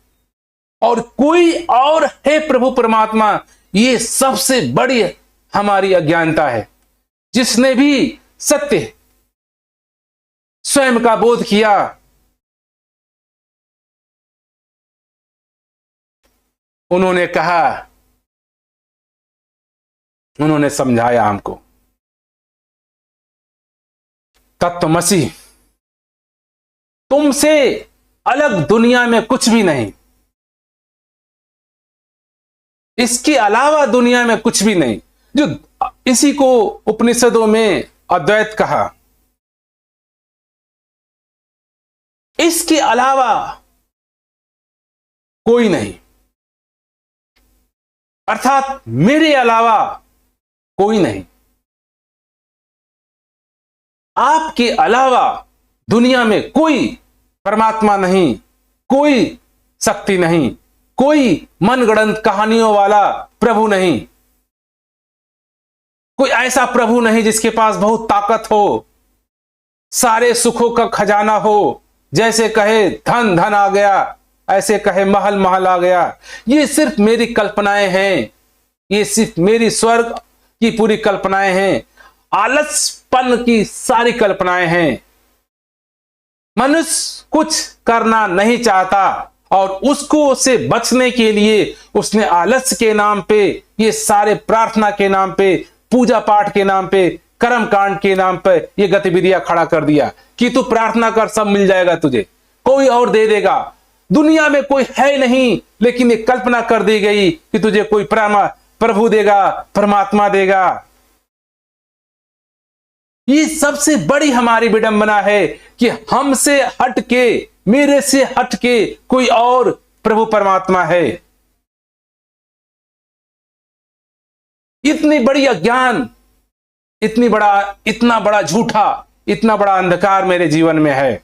और कोई और है प्रभु परमात्मा। ये सबसे बड़ी हमारी अज्ञानता है। जिसने भी सत्य स्वयं का बोध किया, उन्होंने कहा, उन्होंने समझाया हमको, तत्वमसि, तुमसे अलग दुनिया में कुछ भी नहीं, इसके अलावा दुनिया में कुछ भी नहीं। जो इसी को उपनिषदों में अद्वैत कहा, इसके अलावा कोई नहीं, अर्थात मेरे अलावा कोई नहीं। आपके अलावा दुनिया में कोई परमात्मा नहीं, कोई शक्ति नहीं, कोई मनगढ़ंत कहानियों वाला प्रभु नहीं, कोई ऐसा प्रभु नहीं जिसके पास बहुत ताकत हो, सारे सुखों का खजाना हो, जैसे कहे धन धन आ गया, ऐसे कहे महल महल आ गया। ये सिर्फ मेरी कल्पनाएं हैं, ये सिर्फ मेरी स्वर्ग की पूरी कल्पनाएं हैं, आलसपन की सारी कल्पनाएं हैं। मनुष्य कुछ करना नहीं चाहता और उसको से बचने के लिए उसने आलस्य के नाम पे, ये सारे प्रार्थना के नाम पे, पूजा पाठ के नाम पे, कर्म कांड के नाम पे ये गतिविधियां खड़ा कर दिया कि तू प्रार्थना कर सब मिल जाएगा तुझे, कोई और दे देगा। दुनिया में कोई है नहीं, लेकिन ये कल्पना कर दी गई कि तुझे कोई प्रभु देगा, परमात्मा देगा। ये सबसे बड़ी हमारी विडंबना है कि हमसे हटके, मेरे से हटके कोई और प्रभु परमात्मा है। इतनी बड़ी अज्ञान, इतना बड़ा झूठा, इतना बड़ा अंधकार मेरे जीवन में है।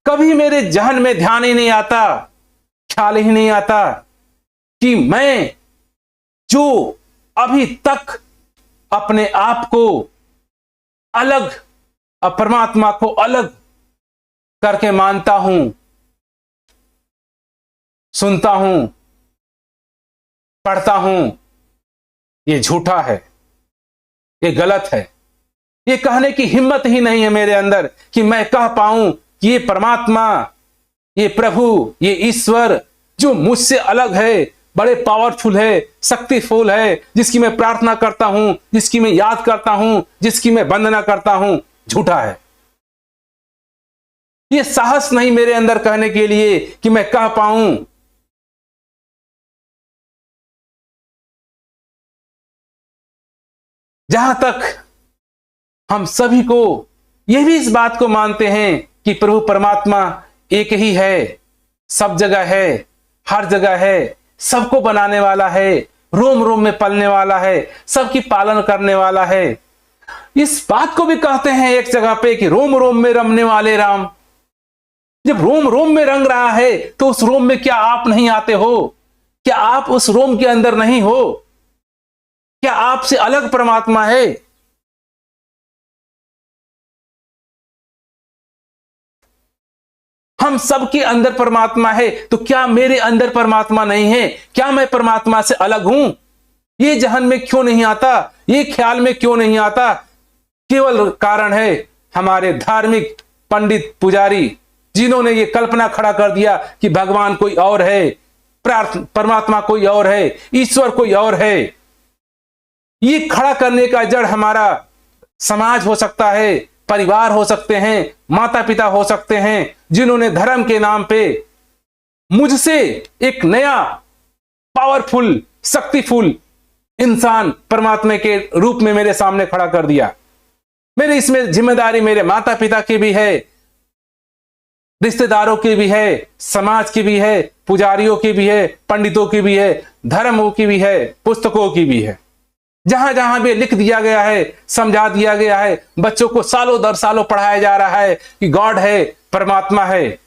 कभी मेरे जहन में ध्यान ही नहीं आता, ख्याल ही नहीं आता कि मैं जो अभी तक अपने आप को अलग, परमात्मा को अलग करके मानता हूं, सुनता हूं, पढ़ता हूं, ये झूठा है, ये गलत है। ये कहने की हिम्मत ही नहीं है मेरे अंदर कि मैं कह पाऊं कि ये परमात्मा, ये प्रभु, ये ईश्वर जो मुझसे अलग है, बड़े पावरफुल है, शक्तिफुल है, जिसकी मैं प्रार्थना करता हूं, जिसकी मैं याद करता हूं, जिसकी मैं वंदना करता हूं, झूठा है। ये साहस नहीं मेरे अंदर कहने के लिए कि मैं कह पाऊं। जहां तक हम सभी को यह भी इस बात को मानते हैं कि प्रभु परमात्मा एक ही है, सब जगह है, हर जगह है, सबको बनाने वाला है, रोम रोम में पलने वाला है, सबकी पालन करने वाला है। इस बात को भी कहते हैं एक जगह पे कि रोम रोम में रमने वाले राम। जब रोम रोम में रंग रहा है तो उस रोम में क्या आप नहीं आते हो? क्या आप उस रोम के अंदर नहीं हो? क्या आपसे अलग परमात्मा है? हम सबके अंदर परमात्मा है, तो क्या मेरे अंदर परमात्मा नहीं है? क्या मैं परमात्मा से अलग हूं? ये जहन में क्यों नहीं आता? ये ख्याल में क्यों नहीं आता? केवल कारण है हमारे धार्मिक पंडित पुजारी, जिन्होंने ये कल्पना खड़ा कर दिया कि भगवान कोई और है, परमात्मा कोई और है, ईश्वर कोई और है। ये खड़ा करने का जड़ हमारा समाज हो सकता है, परिवार हो सकते हैं, माता पिता हो सकते हैं, जिन्होंने धर्म के नाम पे मुझसे एक नया पावरफुल, शक्तिफुल इंसान परमात्मा के रूप में मेरे सामने खड़ा कर दिया। मेरी इसमें जिम्मेदारी मेरे माता पिता की भी है, रिश्तेदारों की भी है, समाज की भी है, पुजारियों की भी है, पंडितों की भी है, धर्मों की भी है, पुस्तकों की भी है। जहां जहां भी लिख दिया गया है, समझा दिया गया है, बच्चों को सालों दर सालों पढ़ाया जा रहा है कि गॉड है, परमात्मा है।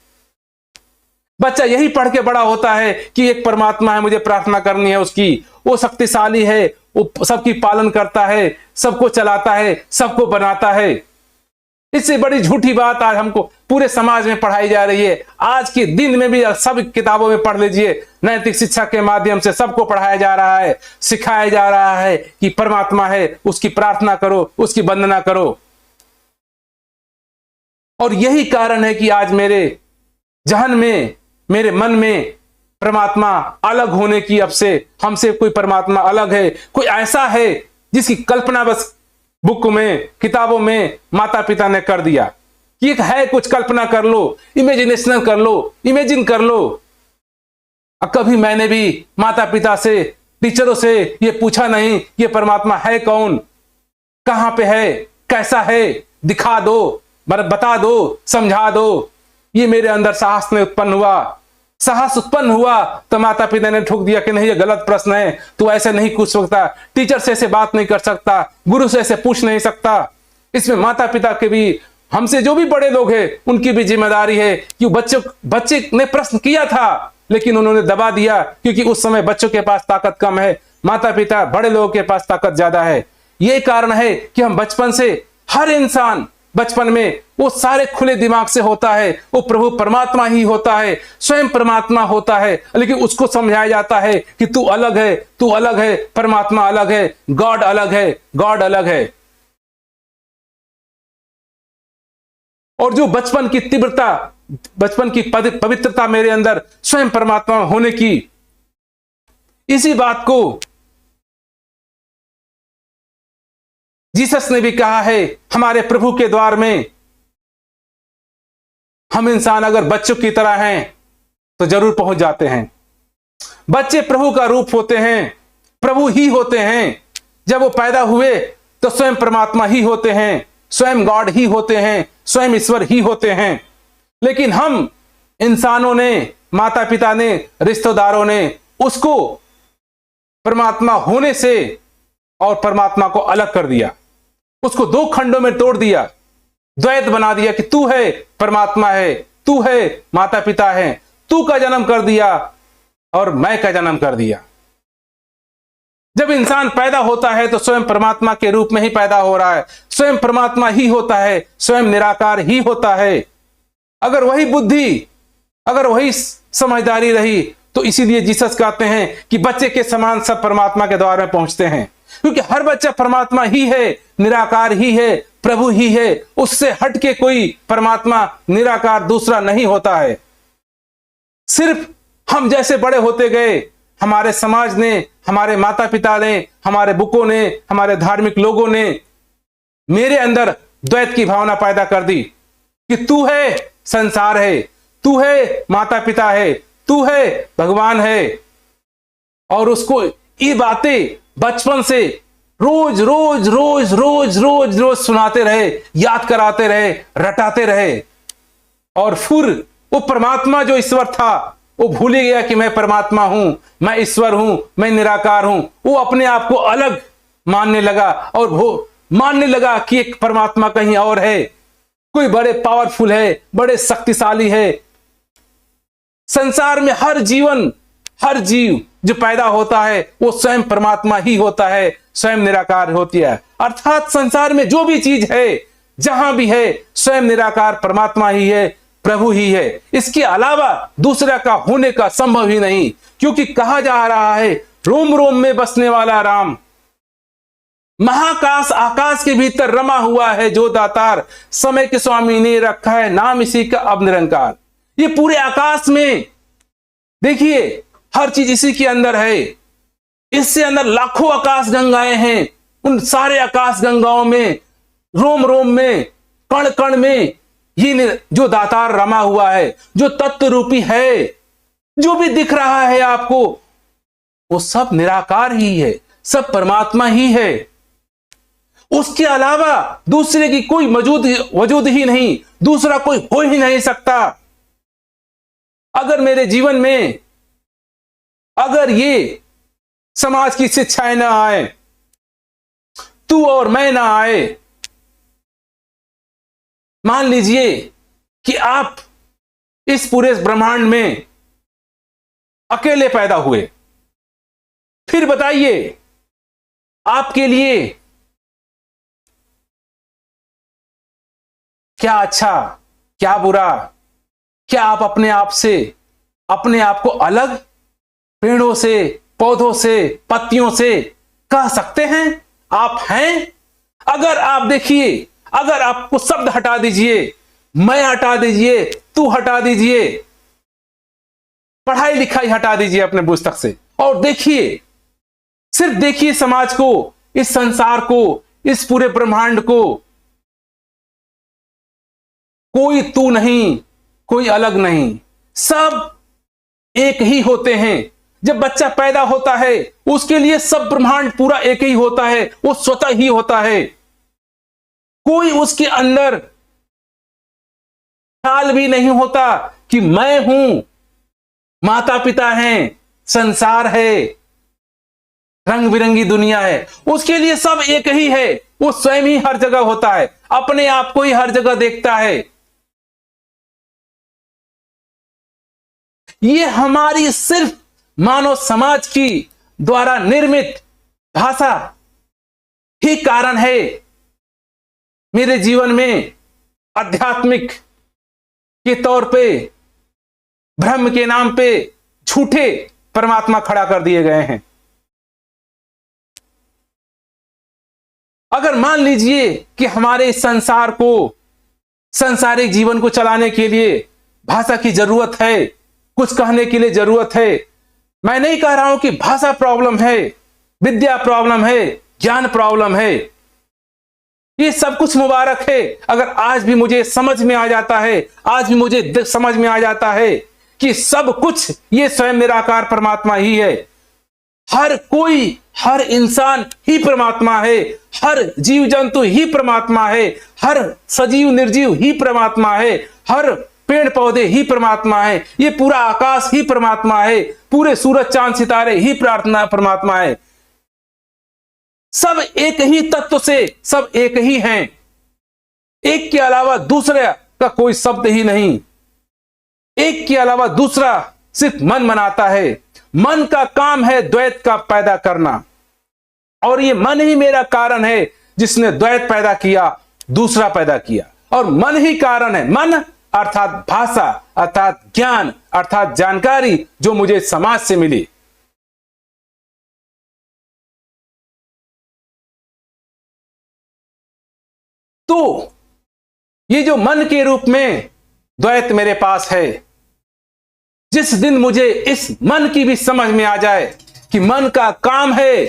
बच्चा यही पढ़ के बड़ा होता है कि एक परमात्मा है, मुझे प्रार्थना करनी है उसकी, वो शक्तिशाली है, वो सबकी पालन करता है, सबको चलाता है, सबको बनाता है। इससे बड़ी झूठी बात आज हमको पूरे समाज में पढ़ाई जा रही है। आज के दिन में भी सब किताबों में पढ़ लीजिए, नैतिक शिक्षा के माध्यम से सबको पढ़ाया जा रहा है, सिखाया जा रहा है कि परमात्मा है, उसकी प्रार्थना करो, उसकी वंदना करो। और यही कारण है कि आज मेरे जहन में, मेरे मन में परमात्मा अलग होने की, अब से हमसे कोई परमात्मा अलग है, कोई ऐसा है जिसकी कल्पना बस बुक में, किताबों में माता पिता ने कर दिया कि एक है, कुछ कल्पना कर लो, इमेजिनेशन कर लो, इमेजिन कर लो। अब कभी मैंने भी माता पिता से, टीचरों से ये पूछा नहीं ये परमात्मा है कौन, कहां पे है, कैसा है, दिखा दो, बता दो, समझा दो। ये मेरे अंदर साहस नहीं उत्पन्न हुआ। साहस उत्पन्न हुआ तो माता पिता ने ठोक दिया कि नहीं ये गलत प्रश्न है, तू ऐसे नहीं पूछ सकता, टीचर से ऐसे बात नहीं कर सकता, गुरु से ऐसे पूछ नहीं सकता। इसमें माता पिता के भी हमसे जो भी बड़े लोग हैं उनकी भी जिम्मेदारी है कि बच्चे ने प्रश्न किया था लेकिन उन्होंने दबा दिया, क्योंकि उस समय बच्चों के पास ताकत कम है, माता पिता बड़े लोगों के पास ताकत ज्यादा है। यही कारण है कि हम बचपन से, हर इंसान बचपन में वो सारे खुले दिमाग से होता है, वो प्रभु परमात्मा ही होता है, स्वयं परमात्मा होता है, लेकिन उसको समझाया जाता है कि तू अलग है, तू अलग है, परमात्मा अलग है, गॉड अलग है, गॉड अलग है। और जो बचपन की तीव्रता, बचपन की पवित्रता मेरे अंदर स्वयं परमात्मा होने की, इसी बात को जीसस ने भी कहा है हमारे प्रभु के द्वार में। हम इंसान अगर बच्चों की तरह हैं तो जरूर पहुंच जाते हैं। बच्चे प्रभु का रूप होते हैं, प्रभु ही होते हैं। जब वो पैदा हुए तो स्वयं परमात्मा ही होते हैं, स्वयं गॉड ही होते हैं, स्वयं ईश्वर ही होते हैं। लेकिन हम इंसानों ने, माता पिता ने, रिश्तेदारों ने उसको परमात्मा होने से और परमात्मा को अलग कर दिया, उसको दो खंडों में तोड़ दिया, द्वैत बना दिया कि तू है परमात्मा है, तू है माता पिता है, तू का जन्म कर दिया और मैं का जन्म कर दिया। जब इंसान पैदा होता है तो स्वयं परमात्मा के रूप में ही पैदा हो रहा है, स्वयं परमात्मा ही होता है, स्वयं निराकार ही होता है। अगर वही बुद्धि, अगर वही समझदारी रही तो इसीलिए जीसस कहते हैं कि बच्चे के समान सब परमात्मा के द्वार में पहुंचते हैं, क्योंकि हर बच्चा परमात्मा ही है, निराकार ही है, प्रभु ही है। उससे हटके कोई परमात्मा निराकार दूसरा नहीं होता है। सिर्फ हम जैसे बड़े होते गए, हमारे समाज ने, हमारे माता पिता ने, हमारे बुकों ने, हमारे धार्मिक लोगों ने मेरे अंदर द्वैत की भावना पैदा कर दी कि तू है संसार है, तू है माता पिता है, तू है भगवान है। और उसको ये बातें बचपन से रोज रोज रोज रोज रोज रोज सुनाते रहे, याद कराते रहे, रटाते रहे। और फिर वो परमात्मा जो ईश्वर था वो भूल ही गया कि मैं परमात्मा हूं, मैं ईश्वर हूं, मैं निराकार हूं। वो अपने आप को अलग मानने लगा और वो मानने लगा कि एक परमात्मा कहीं और है, कोई बड़े पावरफुल है, बड़े शक्तिशाली है। संसार में हर जीव जो पैदा होता है वो स्वयं परमात्मा ही होता है, स्वयं निराकार होती है। अर्थात संसार में जो भी चीज है, जहां भी है, स्वयं निराकार परमात्मा ही है, प्रभु ही है। इसके अलावा दूसरा का होने का संभव ही नहीं, क्योंकि कहा जा रहा है रोम रोम में बसने वाला राम, महाकाश आकाश के भीतर रमा हुआ है जो दातार, समय के स्वामी ने रखा है नाम इसी का अब निरंकार। ये पूरे आकाश में देखिए हर चीज इसी के अंदर है। इससे अंदर लाखों आकाश गंगाएं हैं। उन सारे आकाश गंगाओं में, रोम रोम में, कण कण में ये जो दातार रमा हुआ है, जो तत्व रूपी है, जो भी दिख रहा है आपको, वो सब निराकार ही है, सब परमात्मा ही है। उसके अलावा दूसरे की कोई वजूद ही नहीं, दूसरा कोई हो ही नहीं सकता। अगर मेरे जीवन में अगर ये समाज की शिक्षाएं ना आए, तू और मैं ना आए, मान लीजिए कि आप इस पूरे ब्रह्मांड में अकेले पैदा हुए, फिर बताइए आपके लिए क्या अच्छा, क्या बुरा? क्या आप अपने आप को अलग पेड़ों से, पौधों से, पत्तियों से कह सकते हैं? आप हैं? अगर आप देखिए, अगर आपको शब्द हटा दीजिए, मैं हटा दीजिए, तू हटा दीजिए, पढ़ाई लिखाई हटा दीजिए अपने पुस्तक से, और देखिए, सिर्फ देखिए समाज को, इस संसार को, इस पूरे ब्रह्मांड को। कोई तू नहीं, कोई अलग नहीं, सब एक ही होते हैं। जब बच्चा पैदा होता है उसके लिए सब ब्रह्मांड पूरा एक ही होता है, वो स्वतः ही होता है। कोई उसके अंदर ख्याल भी नहीं होता कि मैं हूं, माता पिता हैं, संसार है। रंग बिरंगी दुनिया है, उसके लिए सब एक ही है। वो स्वयं ही हर जगह होता है, अपने आप को ही हर जगह देखता है। ये हमारी सिर्फ मानव समाज की द्वारा निर्मित भाषा ही कारण है मेरे जीवन में आध्यात्मिक के तौर पे ब्रह्म के नाम पे झूठे परमात्मा खड़ा कर दिए गए हैं। अगर मान लीजिए कि हमारे इस संसार को, सांसारिक जीवन को चलाने के लिए भाषा की जरूरत है, कुछ कहने के लिए जरूरत है। मैं नहीं कह रहा हूं कि भाषा प्रॉब्लम है, विद्या प्रॉब्लम है, ज्ञान प्रॉब्लम है। ये सब कुछ मुबारक है अगर आज भी मुझे समझ में आ जाता है, आज भी मुझे समझ में आ जाता है कि सब कुछ ये स्वयं निराकार परमात्मा ही है। हर कोई, हर इंसान ही परमात्मा है, हर जीव जंतु ही परमात्मा है, हर सजीव निर्जीव ही परमात्मा है, हर पेड़ पौधे ही परमात्मा है, ये पूरा आकाश ही परमात्मा है, पूरे सूरज चांद सितारे ही परमात्मा है। सब एक ही तत्व से, सब एक ही हैं। एक के अलावा दूसरे का कोई शब्द ही नहीं। एक के अलावा दूसरा सिर्फ मन बनाता है। मन का काम है द्वैत का पैदा करना, और ये मन ही मेरा कारण है जिसने द्वैत पैदा किया, दूसरा पैदा किया। और मन ही कारण है, मन अर्थात भाषा, अर्थात ज्ञान, अर्थात जानकारी जो मुझे समाज से मिली। तो ये जो मन के रूप में द्वैत मेरे पास है, जिस दिन मुझे इस मन की भी समझ में आ जाए कि मन का काम है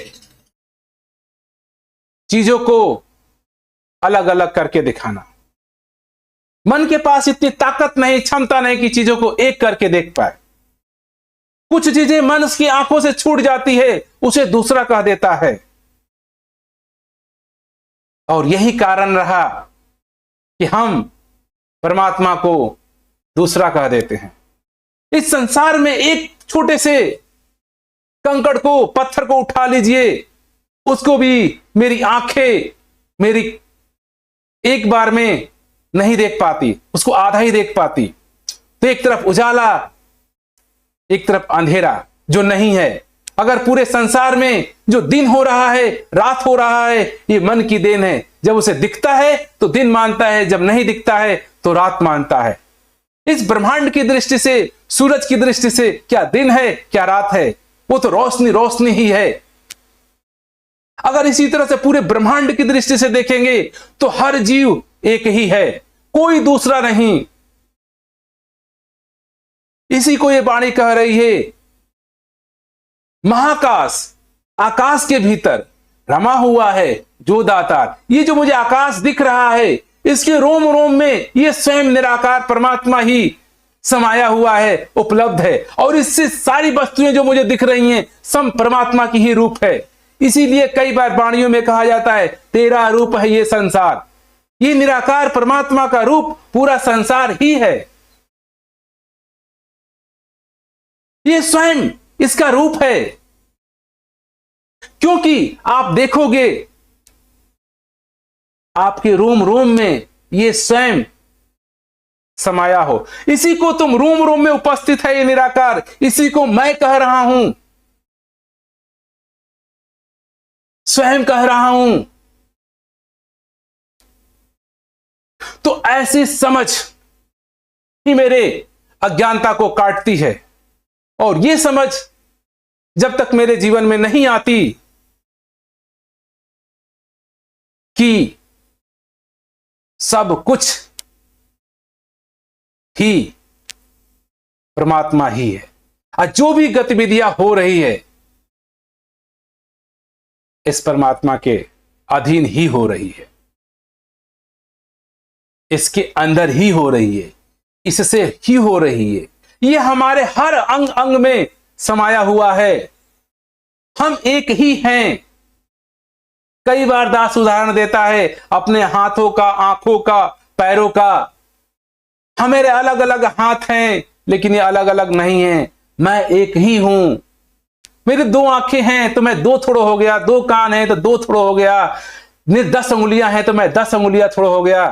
चीजों को अलग अलग करके दिखाना, मन के पास इतनी ताकत नहीं, क्षमता नहीं कि चीजों को एक करके देख पाए। कुछ चीजें मन की आंखों से छूट जाती है, उसे दूसरा कह देता है। और यही कारण रहा कि हम परमात्मा को दूसरा कह देते हैं। इस संसार में एक छोटे से कंकड़ को, पत्थर को उठा लीजिए, उसको भी मेरी आंखें मेरी एक बार में नहीं देख पाती, उसको आधा ही देख पाती। तो एक तरफ उजाला, एक तरफ अंधेरा जो नहीं है। अगर पूरे संसार में जो दिन हो रहा है, रात हो रहा है, ये मन की देन है। जब उसे दिखता है तो दिन मानता है, जब नहीं दिखता है तो रात मानता है। इस ब्रह्मांड की दृष्टि से, सूरज की दृष्टि से क्या दिन है क्या रात है? वो तो रोशनी रोशनी ही है। अगर इसी तरह से पूरे ब्रह्मांड की दृष्टि से देखेंगे तो हर जीव एक ही है, कोई दूसरा नहीं। इसी को ये वाणी कह रही है, महाकाश, आकाश के भीतर रमा हुआ है जो दातार। ये जो मुझे आकाश दिख रहा है, इसके रोम रोम में ये स्वयं निराकार परमात्मा ही समाया हुआ है, उपलब्ध है। और इससे सारी वस्तुएं जो मुझे दिख रही हैं, सब परमात्मा की ही रूप है। इसीलिए कई बार वाणियों में कहा जाता है, तेरा रूप है ये संसार। ये निराकार परमात्मा का रूप पूरा संसार ही है। ये स्वयं इसका रूप है। क्योंकि आप देखोगे आपके रोम रोम में ये स्वयं समाया हो। इसी को तुम रोम रोम में उपस्थित है ये निराकार, इसी को मैं कह रहा हूं, स्वयं कह रहा हूं। तो ऐसी समझ ही मेरे अज्ञानता को काटती है। और ये समझ जब तक मेरे जीवन में नहीं आती कि सब कुछ ही परमात्मा ही है, और जो भी गतिविधियां हो रही है इस परमात्मा के अधीन ही हो रही है, इसके अंदर ही हो रही है, इससे ही हो रही है। ये हमारे हर अंग अंग में समाया हुआ है। हम एक ही हैं। कई बार दास उदाहरण देता है अपने हाथों का, आंखों का, पैरों का। हमारे अलग अलग हाथ हैं लेकिन ये अलग अलग नहीं हैं। मैं एक ही हूं। मेरी 2 आंखें हैं तो मैं 2 थोड़ा हो गया, 2 कान हैं तो 2 थोड़ा हो गया, मेरी 10 उंगलियां हैं तो मैं 10 उंगलियां थोड़ा हो गया।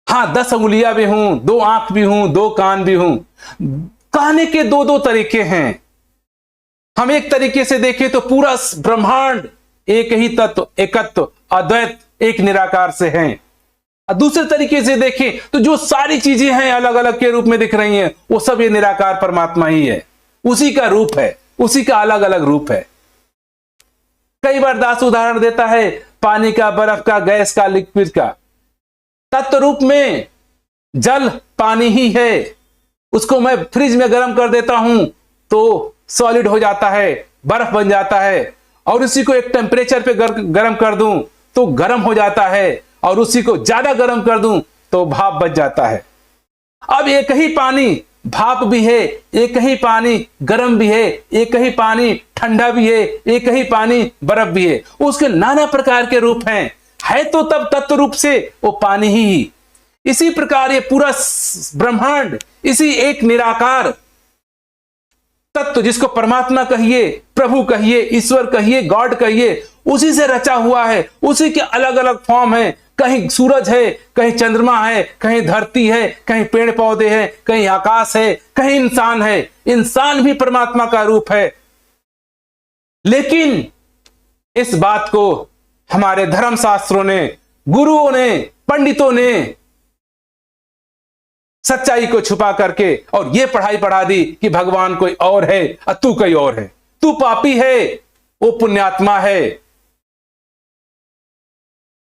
हाँ, 10 उंगलियां भी हूं, 2 आंख भी हूं, 2 कान भी हूं। कहने के 2 तरीके हैं। हम एक तरीके से देखें तो पूरा ब्रह्मांड एक ही तत्व, एकत्व, अद्वैत, एक निराकार से है। दूसरे तरीके से देखें तो जो सारी चीजें हैं अलग अलग के रूप में दिख रही हैं, वो सब ये निराकार परमात्मा ही है, उसी का रूप है, उसी का अलग अलग रूप है। कई बार दास उदाहरण देता है पानी का, बर्फ का, गैस का, लिक्विड का। तत्व रूप में जल पानी ही है, उसको मैं फ्रिज में गर्म कर देता हूं तो सॉलिड हो जाता है, बर्फ बन जाता है, और उसी को एक टेम्परेचर पे गर्म कर दूं तो गर्म हो जाता है, और उसी को ज्यादा गर्म कर दूं तो भाप बच जाता है। अब एक ही पानी भाप भी है, एक ही पानी गर्म भी है, एक ही पानी ठंडा भी है, एक ही पानी बर्फ भी है। उसके नाना प्रकार के रूप हैं, है तो तब तत्व रूप से वो पानी ही। इसी प्रकार ये पूरा ब्रह्मांड इसी एक निराकार तत्व, जिसको परमात्मा कहिए, प्रभु कहिए, ईश्वर कहिए, गॉड कहिए, उसी से रचा हुआ है। उसी के अलग अलग फॉर्म है, कहीं सूरज है, कहीं चंद्रमा है, कहीं धरती है, कहीं पेड़ पौधे हैं, कहीं आकाश है, कहीं इंसान है। इंसान भी परमात्मा का रूप है। लेकिन इस बात को हमारे धर्म शास्त्रों ने, गुरुओं ने, पंडितों ने सच्चाई को छुपा करके और यह पढ़ाई पढ़ा दी कि भगवान कोई और है और तू कोई और है, तू पापी है, वो पुण्यात्मा है,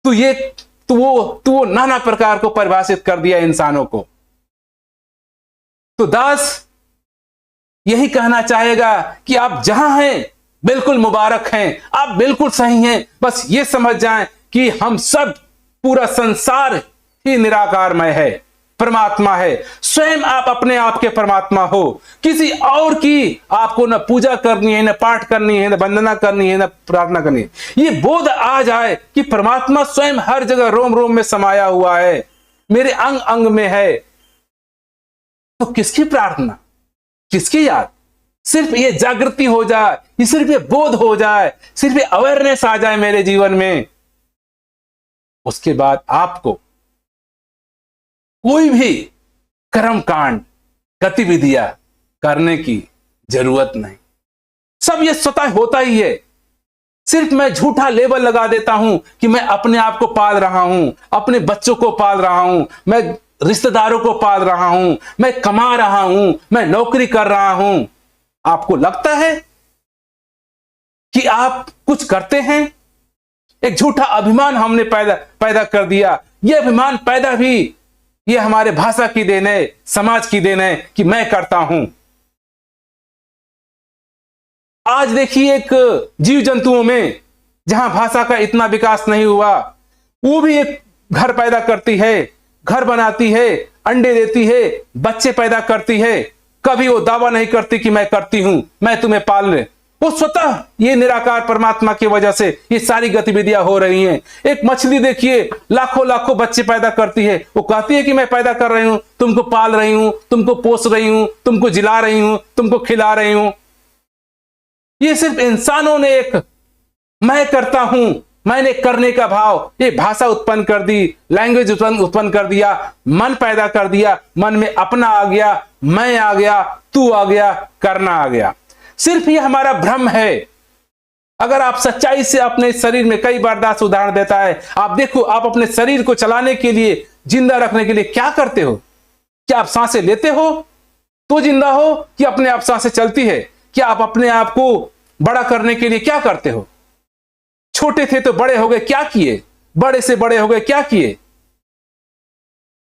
तू वो नाना प्रकार को परिभाषित कर दिया इंसानों को। तो दास यही कहना चाहेगा कि आप जहां हैं बिल्कुल मुबारक हैं, आप बिल्कुल सही हैं। बस ये समझ जाएं कि हम सब, पूरा संसार ही निराकारमय है, परमात्मा है। स्वयं आप अपने आप के परमात्मा हो। किसी और की आपको न पूजा करनी है, न पाठ करनी है, न वंदना करनी है, न प्रार्थना करनी है। ये बोध आ जाए कि परमात्मा स्वयं हर जगह रोम रोम में समाया हुआ है, मेरे अंग अंग में है, तो किसकी प्रार्थना, किसकी याद? सिर्फ ये जागृति हो जाए, सिर्फ ये बोध हो जाए, सिर्फ ये अवेयरनेस आ जाए मेरे जीवन में, उसके बाद आपको कोई भी कर्म कांड, गतिविधियां करने की जरूरत नहीं। सब ये स्वतः होता ही है। सिर्फ मैं झूठा लेबल लगा देता हूं कि मैं अपने आप को पाल रहा हूं, अपने बच्चों को पाल रहा हूं, मैं रिश्तेदारों को पाल रहा हूं, मैं कमा रहा हूं, मैं नौकरी कर रहा हूं। आपको लगता है कि आप कुछ करते हैं? एक झूठा अभिमान हमने पैदा कर दिया। यह अभिमान पैदा भी ये हमारे भाषा की देन है, समाज की देन है कि मैं करता हूं। आज देखिए एक जीव जंतुओं में जहां भाषा का इतना विकास नहीं हुआ, वो भी एक घर पैदा करती है, घर बनाती है, अंडे देती है, बच्चे पैदा करती है। कभी वो दावा नहीं करती कि मैं करती हूं, मैं तुम्हें पाल ले। वो स्वतः ये निराकार परमात्मा की वजह से ये सारी गतिविधियां हो रही हैं। एक मछली देखिए लाखों लाखों बच्चे पैदा करती है, वो कहती है कि मैं पैदा कर रही हूं, तुमको पाल रही हूं, तुमको पोस रही हूं, तुमको जिला रही हूं, तुमको खिला रही हूं। ये सिर्फ इंसानों ने एक मैं करता हूं, मैंने करने का भाव, ये भाषा उत्पन्न कर दी, लैंग्वेज उत्पन्न कर दिया, मन पैदा कर दिया, मन में अपना आ गया, मैं आ गया, तू आ गया, करना आ गया। सिर्फ ये हमारा भ्रम है। अगर आप सच्चाई से अपने शरीर में, कई बार दास उदाहरण देता है, आप देखो आप अपने शरीर को चलाने के लिए, जिंदा रखने के लिए क्या करते हो? क्या आप सांसें लेते हो तो जिंदा हो, कि अपने आप सांसें चलती है? क्या आप अपने आप को बड़ा करने के लिए क्या करते हो? छोटे थे तो बड़े हो गए, क्या किए? बड़े से बड़े हो गए, क्या किए?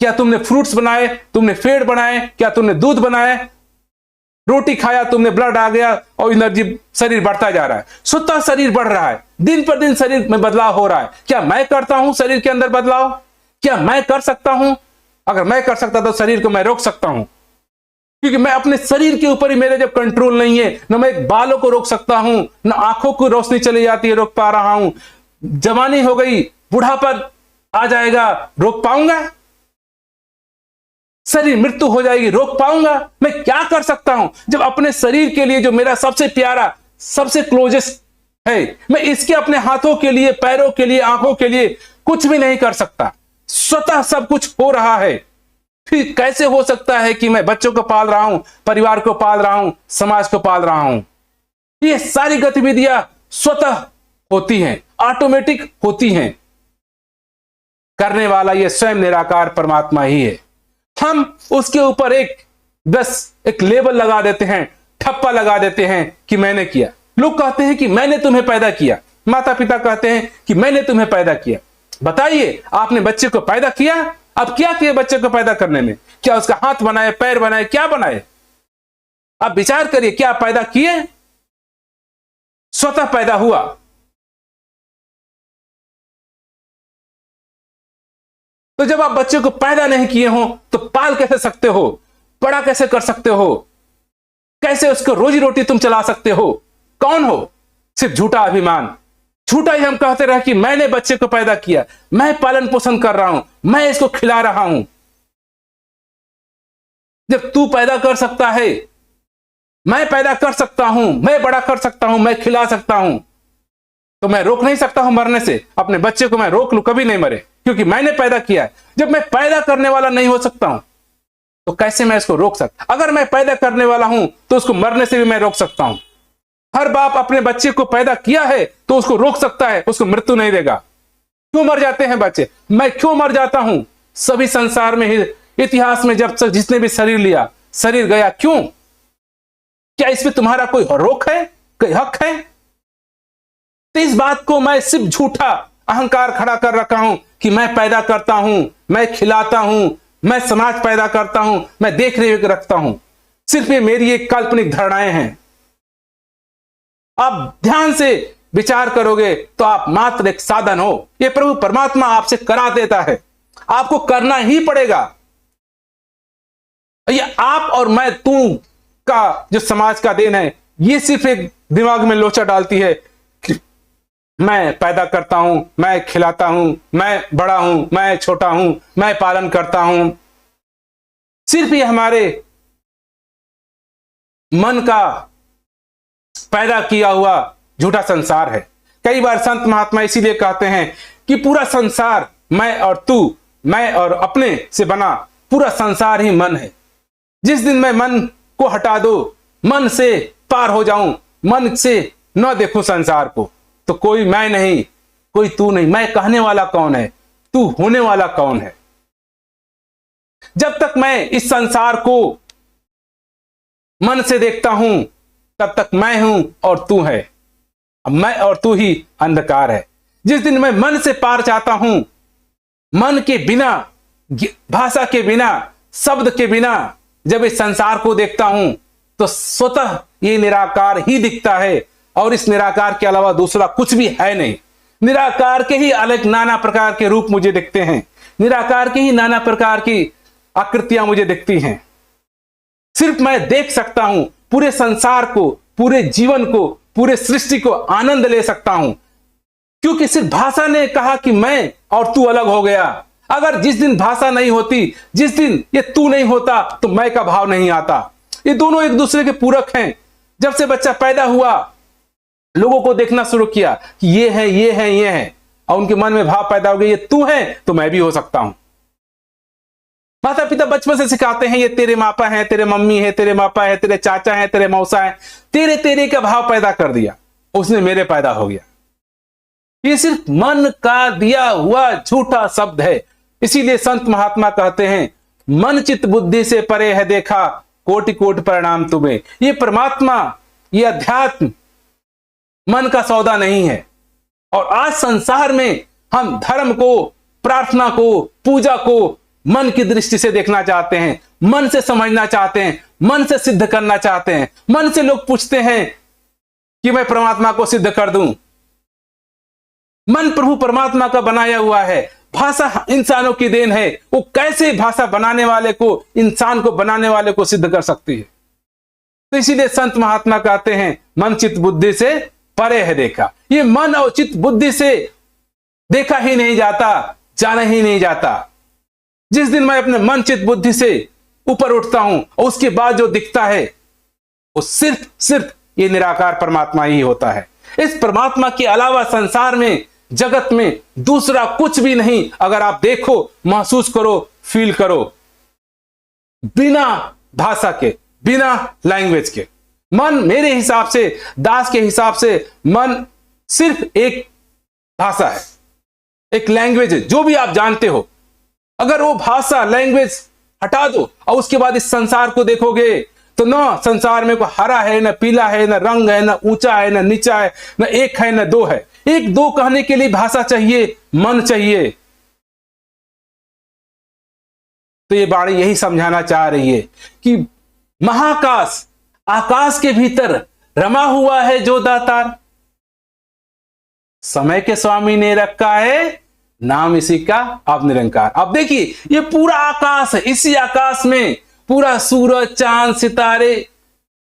क्या तुमने फ्रूट्स बनाए, तुमने पेड़ बनाए, क्या तुमने दूध बनाए? रोटी खाया, तुमने ब्लड आ गया और एनर्जी, शरीर बढ़ता जा रहा है। स्वतः शरीर बढ़ रहा है, दिन पर दिन शरीर में बदलाव हो रहा है। क्या मैं करता हूं शरीर के अंदर बदलाव? क्या मैं कर सकता हूं? अगर मैं कर सकता तो शरीर को मैं रोक सकता हूं, क्योंकि मैं अपने शरीर के ऊपर ही, मेरे जब कंट्रोल नहीं है, ना मैं बालों को रोक सकता हूं, ना आंखों की रोशनी चली जाती है रोक पा रहा हूं। जवानी हो गई, बुढ़ापा आ जाएगा, रोक पाऊंगा? शरीर मृत्यु हो जाएगी, रोक पाऊंगा? मैं क्या कर सकता हूं जब अपने शरीर के लिए, जो मेरा सबसे प्यारा, सबसे क्लोजेस्ट है, मैं इसके अपने हाथों के लिए, पैरों के लिए, आंखों के लिए कुछ भी नहीं कर सकता। स्वतः सब कुछ हो रहा है। फिर कैसे हो सकता है कि मैं बच्चों को पाल रहा हूं, परिवार को पाल रहा हूं, समाज को पाल रहा हूं? ये सारी गतिविधियां स्वतः होती हैं, ऑटोमेटिक होती हैं। करने वाला ये स्वयं निराकार परमात्मा ही है। हम उसके ऊपर एक लेबल लगा देते हैं, ठप्पा लगा देते हैं कि मैंने किया। लोग कहते हैं कि मैंने तुम्हें पैदा किया, माता पिता कहते हैं कि मैंने तुम्हें पैदा किया। बताइए, आपने बच्चे को पैदा किया, अब क्या किए बच्चे को पैदा करने में? क्या उसका हाथ बनाए, पैर बनाए, क्या बनाए? आप विचार करिए, क्या पैदा किए? स्वतः पैदा हुआ। तो जब आप बच्चे को पैदा नहीं किए हो तो पाल कैसे सकते हो? बड़ा कैसे कर सकते हो? कैसे उसको रोजी रोटी तुम चला सकते हो? कौन हो? सिर्फ झूठा अभिमान। झूठा ही हम कहते रहे कि मैंने बच्चे को पैदा किया, मैं पालन पोषण कर रहा हूं, मैं इसको खिला रहा हूं। जब तू पैदा कर सकता है, मैं पैदा कर सकता हूं, मैं बड़ा कर सकता हूं, मैं खिला सकता हूं, तो मैं रोक नहीं सकता हूं मरने से? अपने बच्चे को मैं रोक लूं, कभी नहीं मरे, क्योंकि मैंने पैदा किया है। जब मैं पैदा करने वाला नहीं हो सकता हूं तो कैसे मैं इसको रोक सकता? अगर मैं पैदा करने वाला हूं तो उसको मरने से भी मैं रोक सकता हूं। हर बाप अपने बच्चे को पैदा किया है तो उसको रोक सकता है, उसको मृत्यु नहीं देगा। क्यों मर जाते हैं बच्चे? मैं क्यों मर जाता हूं? सभी संसार में, इतिहास में जब तक जिसने भी शरीर लिया, शरीर गया, क्यों? क्या इसमें तुम्हारा कोई रोक है, कोई हक है? तो इस बात को मैं सिर्फ झूठा अहंकार खड़ा कर रखा हूं कि मैं पैदा करता हूं, मैं खिलाता हूं, मैं समाज पैदा करता हूं, मैं देख रेख रखता हूं। सिर्फ ये मेरी एक काल्पनिक धारणाएं हैं। आप ध्यान से विचार करोगे तो आप मात्र एक साधन हो। ये प्रभु परमात्मा आपसे करा देता है, आपको करना ही पड़ेगा। ये आप और मैं, तू का जो समाज का देन है, ये सिर्फ एक दिमाग में लोचा डालती है कि मैं पैदा करता हूं, मैं खिलाता हूं, मैं बड़ा हूं, मैं छोटा हूं, मैं पालन करता हूं। सिर्फ ये हमारे मन का पैदा किया हुआ झूठा संसार है। कई बार संत महात्मा इसीलिए कहते हैं कि पूरा संसार मैं और तू, मैं और अपने से बना पूरा संसार ही मन है। जिस दिन मैं मन को हटा दो, मन से पार हो जाऊं, मन से न देखूं संसार को, तो कोई मैं नहीं, कोई तू नहीं। मैं कहने वाला कौन है? तू होने वाला कौन है? जब तक मैं इस संसार को मन से देखता हूं तब तक मैं हूं और तू है। अब मैं और तू ही अंधकार है। जिस दिन मैं मन से पार चाहता हूं, मन के बिना, भाषा के बिना, शब्द के बिना जब इस संसार को देखता हूं तो स्वतः ये निराकार ही दिखता है, और इस निराकार के अलावा दूसरा कुछ भी है नहीं। निराकार के ही अलग नाना प्रकार के रूप मुझे दिखते हैं, निराकार के ही नाना प्रकार की आकृतियां मुझे दिखती हैं। सिर्फ मैं देख सकता हूं, पूरे संसार को, पूरे जीवन को, पूरे सृष्टि को आनंद ले सकता हूं, क्योंकि सिर्फ भाषा ने कहा कि मैं और तू अलग हो गया। अगर जिस दिन भाषा नहीं होती, जिस दिन ये तू नहीं होता, तो मैं का भाव नहीं आता। ये दोनों एक दूसरे के पूरक हैं। जब से बच्चा पैदा हुआ, लोगों को देखना शुरू किया कि ये है, ये है, ये है, और उनके मन में भाव पैदा हो गया, ये तू है तो मैं भी हो सकता हूं। माता पिता बचपन से सिखाते हैं, ये तेरे मापा है, तेरे मम्मी है, तेरे मापा है, तेरे चाचा है, तेरे मौसा है, तेरे तेरे का भाव पैदा कर दिया, उसने मेरे पैदा हो गया। ये सिर्फ मन का दिया हुआ झूठा शब्द है। इसीलिए संत महात्मा कहते हैं, मन चित्त बुद्धि से परे है देखा, कोटि कोटि प्रणाम तुम्हें। ये परमात्मा, ये अध्यात्म मन का सौदा नहीं है। और आज संसार में हम धर्म को, प्रार्थना को, पूजा को मन की दृष्टि से देखना चाहते हैं, मन से समझना चाहते हैं, मन से सिद्ध करना चाहते हैं। मन से लोग पूछते हैं कि मैं परमात्मा को सिद्ध कर दूं। मन प्रभु परमात्मा का बनाया हुआ है, भाषा इंसानों की देन है। वो कैसे भाषा बनाने वाले को, इंसान को बनाने वाले को सिद्ध कर सकती है? तो इसीलिए संत महात्मा कहते हैं, मन चित्त बुद्धि से परे है देखा। ये मन और चित्त बुद्धि से देखा ही नहीं जाता, जाना ही नहीं जाता। जिस दिन मैं अपने मन चित्त बुद्धि से ऊपर उठता हूं और उसके बाद जो दिखता है वो सिर्फ सिर्फ ये निराकार परमात्मा ही होता है। इस परमात्मा के अलावा संसार में, जगत में दूसरा कुछ भी नहीं। अगर आप देखो, महसूस करो, फील करो, बिना भाषा के, बिना लैंग्वेज के। मन मेरे हिसाब से, दास के हिसाब से, मन सिर्फ एक भाषा है, एक लैंग्वेज है, जो भी आप जानते हो। अगर वो भाषा, लैंग्वेज हटा दो और उसके बाद इस संसार को देखोगे तो ना संसार में कोई हरा है, ना पीला है, ना रंग है, ना ऊंचा है, ना नीचा है, ना एक है, ना दो है। एक दो कहने के लिए भाषा चाहिए, मन चाहिए। तो ये वाणी यही समझाना चाह रही है कि महाकाश, आकाश के भीतर रमा हुआ है जो दातार, समय के स्वामी ने रखा है नाम इसी का अब निरंकार। अब देखिए, ये पूरा आकाश है, इसी आकाश में पूरा सूरज, चांद, सितारे,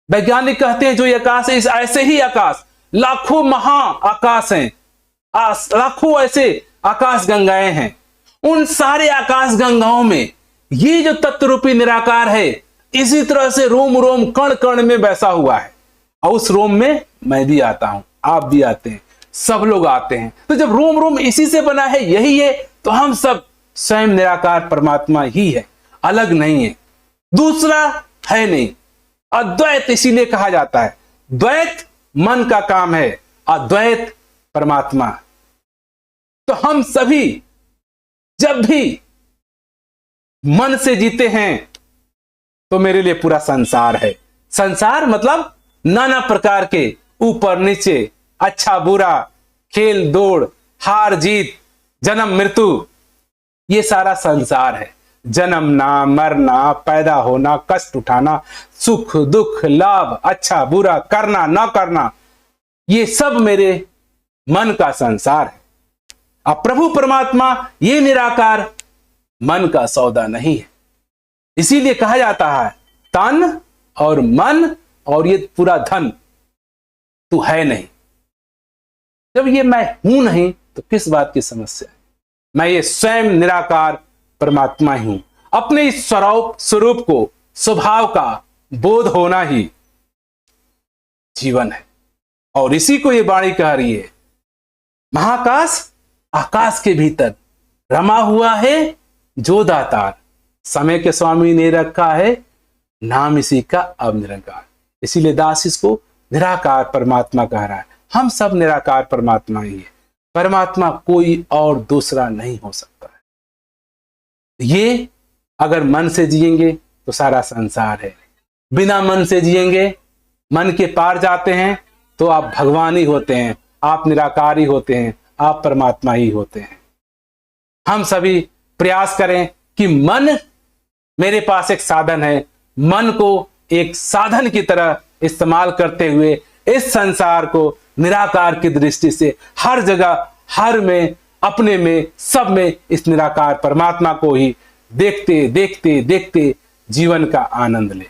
वैज्ञानिक कहते हैं जो ये आकाश है, इस ऐसे ही आकाश लाखों महा आकाश हैं, लाखों ऐसे आकाश गंगाएं हैं। उन सारे आकाश गंगाओं में ये जो तत्व रूपी निराकार है, इसी तरह से रोम रोम, कण कण में बैसा हुआ है। और उस रोम में मैं भी आता हूं, आप भी आते हैं, सब लोग आते हैं। तो जब रोम रोम इसी से बना है, यही है, तो हम सब स्वयं निराकार परमात्मा ही है, अलग नहीं है, दूसरा है नहीं। अद्वैत इसीलिए कहा जाता है। द्वैत मन का काम है, अद्वैत परमात्मा। तो हम सभी जब भी मन से जीते हैं तो मेरे लिए पूरा संसार है। संसार मतलब नाना प्रकार के, ऊपर नीचे, अच्छा बुरा, खेल दौड़, हार जीत, जन्म मृत्यु, ये सारा संसार है। जन्मना, मरना, पैदा होना, कष्ट उठाना, सुख दुख, लाभ, अच्छा बुरा, करना ना करना, ये सब मेरे मन का संसार है। अब प्रभु परमात्मा ये निराकार मन का सौदा नहीं है। इसीलिए कहा जाता है तन और मन और ये पूरा धन तू है नहीं। जब ये मैं हूं नहीं तो किस बात की समस्या है? मैं ये स्वयं निराकार परमात्मा ही हूं। अपने इस स्वरूप को, स्वभाव का बोध होना ही जीवन है। और इसी को ये वाणी कह रही है, महाकाश आकाश के भीतर रमा हुआ है जो दातार, समय के स्वामी ने रखा है नाम इसी का अब निरंकार। इसीलिए दास इसको निराकार परमात्मा कह रहा है। हम सब निराकार परमात्मा ही है, परमात्मा कोई और दूसरा नहीं हो सकता है। ये अगर मन से जिएंगे तो सारा संसार है, बिना मन से जिएंगे, मन के पार जाते हैं तो आप भगवान ही होते हैं, आप निराकार ही होते हैं, आप परमात्मा ही होते हैं। हम सभी प्रयास करें कि मन मेरे पास एक साधन है, मन को एक साधन की तरह इस्तेमाल करते हुए इस संसार को निराकार की दृष्टि से हर जगह, हर में, अपने में, सब में इस निराकार परमात्मा को ही देखते देखते देखते जीवन का आनंद ले।